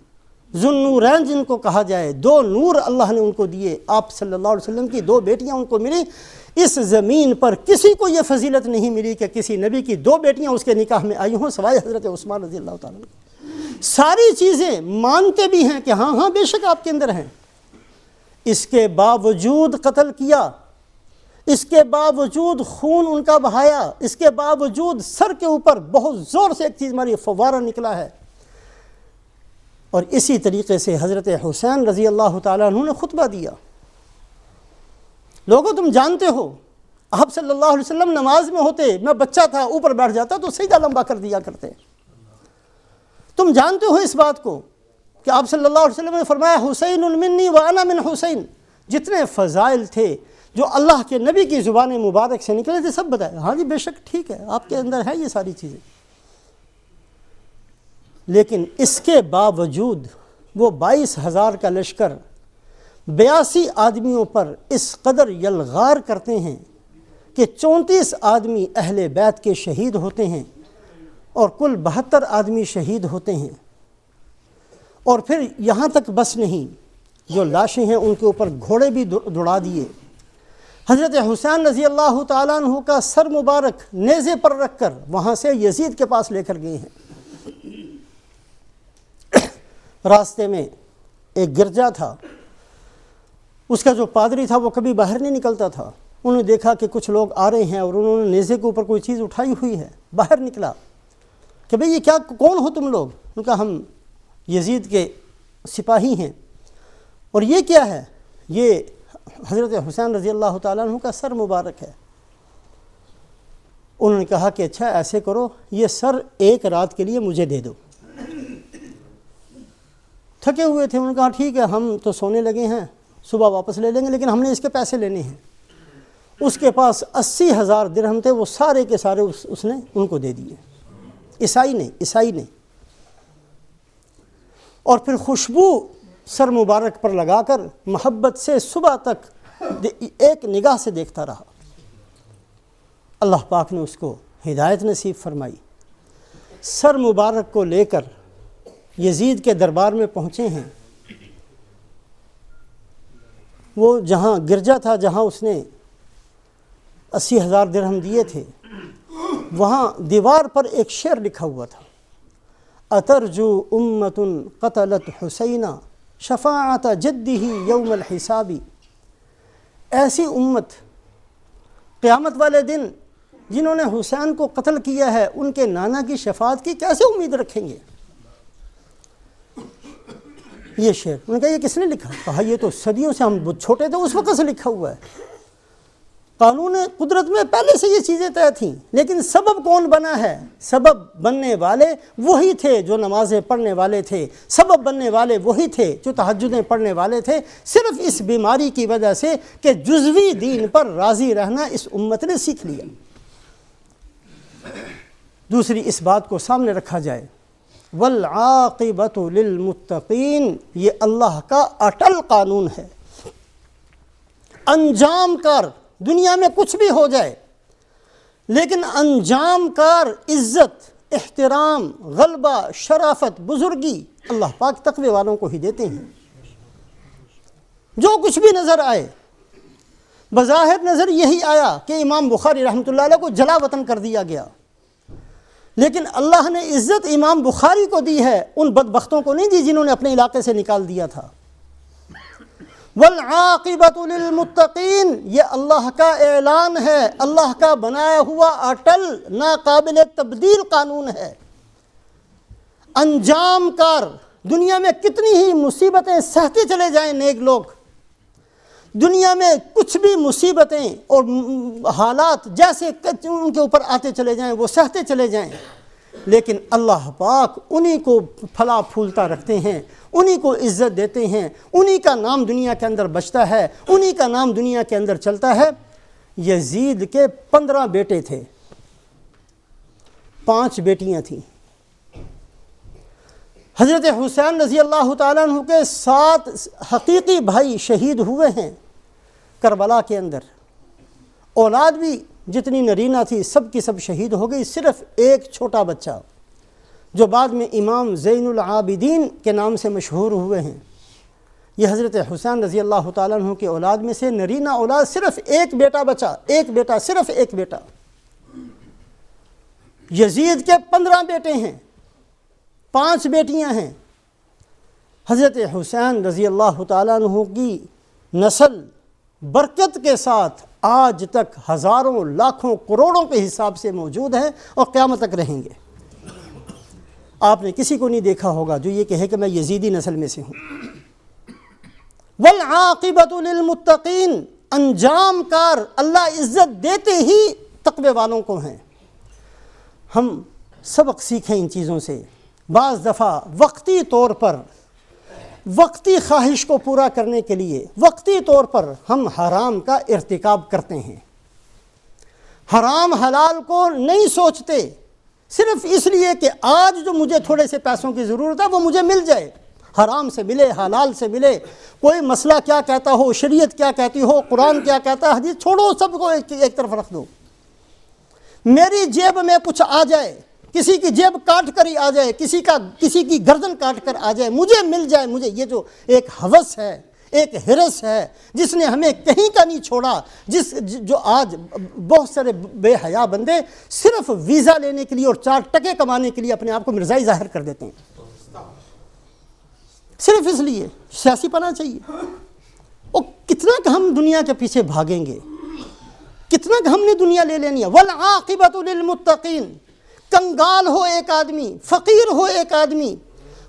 Speaker 1: ذو النورین جن کو کہا جائے، 2 نور اللہ نے ان کو دیے، آپ صلی اللہ علیہ وسلم کی 2 بیٹیاں ان کو ملی۔ اس زمین پر کسی کو یہ فضیلت نہیں ملی کہ کسی نبی کی 2 بیٹیاں اس کے نکاح میں آئی ہوں سوائے حضرت عثمان رضی اللہ تعالیٰ عنہ۔ ساری چیزیں مانتے بھی ہیں کہ ہاں ہاں بے شک آپ کے اندر ہیں، اس کے باوجود قتل کیا، اس کے باوجود خون ان کا بہایا، اس کے باوجود سر کے اوپر بہت زور سے ایک چیز ماری، فوارہ نکلا ہے۔ اور اسی طریقے سے حضرت حسین رضی اللہ تعالیٰ عنہ نے خطبہ دیا۔ لوگوں تم جانتے ہو آپ صلی اللہ علیہ وسلم نماز میں ہوتے، میں بچہ تھا اوپر بیٹھ جاتا تو سجدہ لمبا کر دیا کرتے۔ تم جانتے ہو اس بات کو کہ آپ صلی اللہ علیہ وسلم نے فرمایا حسین منی وانا من حسین، جتنے فضائل تھے جو اللہ کے نبی کی زبان مبارک سے نکلے تھے سب بتائے. ہاں جی بے شک ٹھیک ہے آپ کے اندر ہے یہ ساری چیزیں. لیکن اس کے باوجود وہ 22,000 کا لشکر 82 آدمیوں پر اس قدر یلغار کرتے ہیں کہ 34 آدمی اہل بیت کے شہید ہوتے ہیں اور کل 72 آدمی شہید ہوتے ہیں. اور پھر یہاں تک بس نہیں، جو لاشیں ہیں ان کے اوپر گھوڑے بھی دوڑا دیے. حضرت حسین رضی اللہ تعالیٰ عنہ کا سر مبارک نیزے پر رکھ کر وہاں سے یزید کے پاس لے کر گئے ہیں. راستے میں ایک گرجا تھا، اس کا جو پادری تھا وہ کبھی باہر نہیں نکلتا تھا. انہوں نے دیکھا کہ کچھ لوگ آ رہے ہیں اور انہوں نے نیزے کے اوپر کوئی چیز اٹھائی ہوئی ہے. باہر نکلا کہ بھئی یہ کیا، کون ہو تم لوگ؟ ان کا ہم یزید کے سپاہی ہیں. اور یہ کیا ہے؟ یہ حضرت حسین رضی اللہ تعالیٰ عنہ کا سر مبارک ہے. انہوں نے کہا کہ اچھا ایسے کرو، یہ سر ایک رات کے لیے مجھے دے دو. تھکے ہوئے تھے، انہوں نے کہا ٹھیک ہے ہم تو سونے لگے ہیں، صبح واپس لے لیں گے، لیکن ہم نے اس کے پیسے لینے ہیں. اس کے پاس 80,000 درہم تھے، وہ سارے کے سارے اس نے ان کو دے دیے، عیسائی نے. اور پھر خوشبو سر مبارک پر لگا کر محبت سے صبح تک ایک نگاہ سے دیکھتا رہا. اللہ پاک نے اس کو ہدایت نصیب فرمائی. سر مبارک کو لے کر یزید کے دربار میں پہنچے ہیں. وہ جہاں گرجا تھا، جہاں اس نے 80,000 درہم دیے تھے، وہاں دیوار پر ایک شعر لکھا ہوا تھا، اترجو امت قتلت حسینہ شفاعت جدہ یوم الحسابی. ایسی امت قیامت والے دن جنہوں نے حسین کو قتل کیا ہے، ان کے نانا کی شفاعت کی کیسے امید رکھیں گے؟ یہ شعر انہوں نے کہا یہ کس نے لکھا؟ کہا یہ تو صدیوں سے، ہم بہت چھوٹے تھے اس وقت سے لکھا ہوا ہے. قانون قدرت میں پہلے سے یہ چیزیں طے تھیں، لیکن سبب کون بنا ہے؟ سبب بننے والے وہی تھے جو نمازیں پڑھنے والے تھے، سبب بننے والے وہی تھے جو تہجدیں پڑھنے والے تھے. صرف اس بیماری کی وجہ سے کہ جزوی دین پر راضی رہنا اس امت نے سیکھ لیا. دوسری اس بات کو سامنے رکھا جائے، والعاقبۃ للمتقین، یہ اللہ کا اٹل قانون ہے. انجام کار دنیا میں کچھ بھی ہو جائے، لیکن انجام کار عزت، احترام، غلبہ، شرافت، بزرگی اللہ پاک تقوی والوں کو ہی دیتے ہیں. جو کچھ بھی نظر آئے، بظاہر نظر یہی آیا کہ امام بخاری رحمۃ اللہ علیہ کو جلا وطن کر دیا گیا، لیکن اللہ نے عزت امام بخاری کو دی ہے، ان بدبختوں کو نہیں دی جنہوں نے اپنے علاقے سے نکال دیا تھا. والعاقبۃ للمتقین، یہ اللہ کا اعلان ہے، اللہ کا بنایا ہوا اٹل ناقابل تبدیل قانون ہے. انجام کار دنیا میں کتنی ہی مصیبتیں سہتے چلے جائیں نیک لوگ، دنیا میں کچھ بھی مصیبتیں اور حالات جیسے ان کے اوپر آتے چلے جائیں وہ سہتے چلے جائیں، لیکن اللہ پاک انہی کو پھلا پھولتا رکھتے ہیں، انہی کو عزت دیتے ہیں، انہی کا نام دنیا کے اندر بچتا ہے، انہی کا نام دنیا کے اندر چلتا ہے. یزید کے 15 بیٹے تھے، 5 بیٹیاں تھیں. حضرت حسین رضی اللہ تعالیٰ عنہ کے 7 حقیقی بھائی شہید ہوئے ہیں کربلا کے اندر. اولاد بھی جتنی نرینہ تھی سب کی سب شہید ہو گئی، صرف ایک چھوٹا بچہ جو بعد میں امام زین العابدین کے نام سے مشہور ہوئے ہیں. یہ حضرت حسین رضی اللہ تعالیٰ عنہ کی اولاد میں سے نرینہ اولاد صرف ایک بیٹا بچا، ایک بیٹا، صرف ایک بیٹا. یزید کے 15 بیٹے ہیں، 5 بیٹیاں ہیں. حضرت حسین رضی اللہ تعالیٰ عنہ کی نسل برکت کے ساتھ آج تک ہزاروں، لاکھوں، کروڑوں کے حساب سے موجود ہیں اور قیامت تک رہیں گے. آپ نے کسی کو نہیں دیکھا ہوگا جو یہ کہے کہ میں یزیدی نسل میں سے ہوں. والعاقبۃ للمتقین، انجام کار اللہ عزت دیتے ہی تقوی والوں کو ہیں. ہم سبق سیکھیں ان چیزوں سے. بعض دفعہ وقتی طور پر وقتی خواہش کو پورا کرنے کے لیے وقتی طور پر ہم حرام کا ارتکاب کرتے ہیں، حرام حلال کو نہیں سوچتے، صرف اس لیے کہ آج جو مجھے تھوڑے سے پیسوں کی ضرورت ہے وہ مجھے مل جائے، حرام سے ملے حلال سے ملے، کوئی مسئلہ کیا کہتا ہو، شریعت کیا کہتی ہو، قرآن کیا کہتا ہے، حدیث چھوڑو، سب کو ایک طرف رکھ دو۔ میری جیب میں کچھ آ جائے، کسی کی جیب کاٹ کر ہی آ جائے، کسی کی گردن کاٹ کر آ جائے، مجھے مل جائے، مجھے، یہ جو ایک ہوس ہے، ایک ہرس ہے جس نے ہمیں کہیں کا نہیں چھوڑا، جو آج بہت سارے بے حیا بندے صرف ویزا لینے کے لیے اور 4 ٹکے کمانے کے لیے اپنے آپ کو مرزائی ظاہر کر دیتے ہیں، صرف اس لیے سیاسی پناہ چاہیے۔ اور کتنا کہ ہم دنیا کے پیچھے بھاگیں گے، کتنا کہ ہم نے دنیا لے لینی ہے۔ والعاقبۃ للمتقین، کنگال ہو ایک آدمی، فقیر ہو ایک آدمی،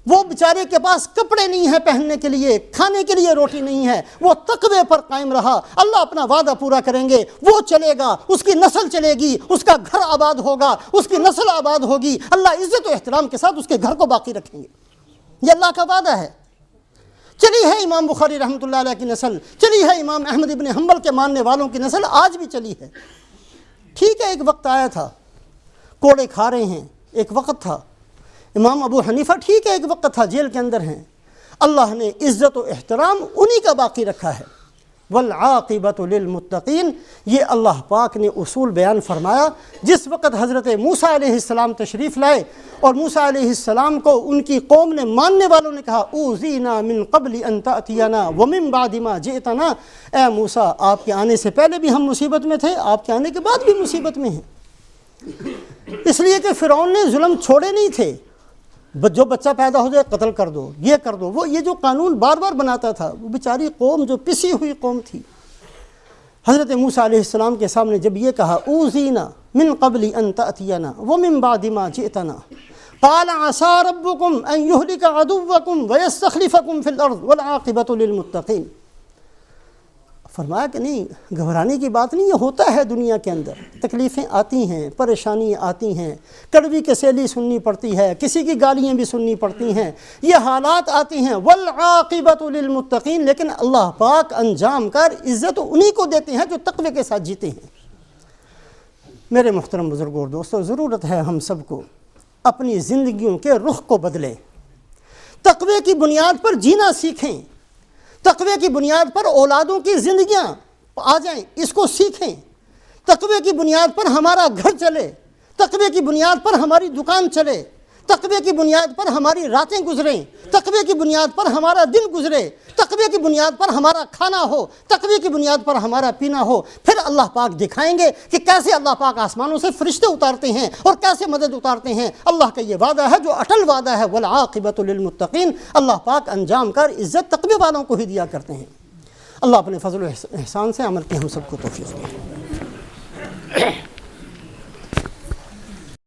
Speaker 1: وہ بیچارے کے پاس کپڑے نہیں ہیں پہننے کے لیے، کھانے کے لیے روٹی نہیں ہے، وہ تقوی پر قائم رہا، اللہ اپنا وعدہ پورا کریں گے، وہ چلے گا، اس کی نسل چلے گی، اس کا گھر آباد ہوگا، اس کی نسل آباد ہوگی، اللہ عزت و احترام کے ساتھ اس کے گھر کو باقی رکھیں گے، یہ اللہ کا وعدہ ہے۔ چلی ہے امام بخاری رحمۃ اللہ علیہ کی نسل، چلی ہے امام احمد ابن حنبل کے ماننے والوں کی نسل، آج بھی چلی ہے۔ ٹھیک ہے، ایک وقت آیا تھا کوڑے کھا رہے ہیں، ایک وقت تھا امام ابو حنیفہ، ٹھیک ہے ایک وقت تھا جیل کے اندر ہیں، اللہ نے عزت و احترام انہی کا باقی رکھا ہے۔ والعاقبۃ للمتقین، یہ اللہ پاک نے اصول بیان فرمایا۔ جس وقت حضرت موسیٰ علیہ السلام تشریف لائے اور موسیٰ علیہ السلام کو ان کی قوم نے، ماننے والوں نے کہا اوذینا من قبل ان تأتینا ومن بعد ما جئتنا، اے موسیٰ آپ کے آنے سے پہلے بھی ہم مصیبت میں تھے، آپ کے آنے کے بعد بھی مصیبت میں ہیں، اس لیے کہ فرعون نے ظلم چھوڑے نہیں تھے، جو بچہ پیدا ہو جائے قتل کر دو، یہ کر دو، وہ یہ جو قانون بار بار بناتا تھا، وہ بیچاری قوم جو پسی ہوئی قوم تھی۔ حضرت موسیٰ علیہ السلام کے سامنے جب یہ کہا اوذینا من قبل ان تأتینا ومن بعد ما جئتنا قال عسى ربكم ان يهلك عدوكم ويستخلفكم في الارض والعاقبۃ للمتقین، فرمایا کہ نہیں، گھبرانے کی بات نہیں، یہ ہوتا ہے دنیا کے اندر، تکلیفیں آتی ہیں، پریشانیاں آتی ہیں، کڑوی کسیلی سننی پڑتی ہے، کسی کی گالیاں بھی سننی پڑتی ہیں، یہ حالات آتی ہیں، والعاقبۃ للمتقین، لیکن اللہ پاک انجام کار عزت انہی کو دیتے ہیں جو تقوی کے ساتھ جیتے ہیں۔ میرے محترم بزرگوں اور دوستوں، ضرورت ہے ہم سب کو اپنی زندگیوں کے رخ کو بدلیں، تقوی کی بنیاد پر جینا سیکھیں، تقوی کی بنیاد پر اولادوں کی زندگیاں آ جائیں، اس کو سیکھیں، تقوی کی بنیاد پر ہمارا گھر چلے، تقوی کی بنیاد پر ہماری دکان چلے، تقوی کی بنیاد پر ہماری راتیں گزریں، تقوی کی بنیاد پر ہمارا دن گزرے، تقوی کی بنیاد پر ہمارا کھانا ہو، تقوی کی بنیاد پر ہمارا پینا ہو، پھر اللہ پاک دکھائیں گے کہ کیسے اللہ پاک آسمانوں سے فرشتے اتارتے ہیں اور کیسے مدد اتارتے ہیں۔ اللہ کا یہ وعدہ ہے جو اٹل وعدہ ہے، والعاقبۃ للمتقین، اللہ پاک انجام کار عزت تقوی والوں کو ہی دیا کرتے ہیں۔ اللہ اپنے فضل و احسان سے عمل کی ہم سب کو توفیق دے۔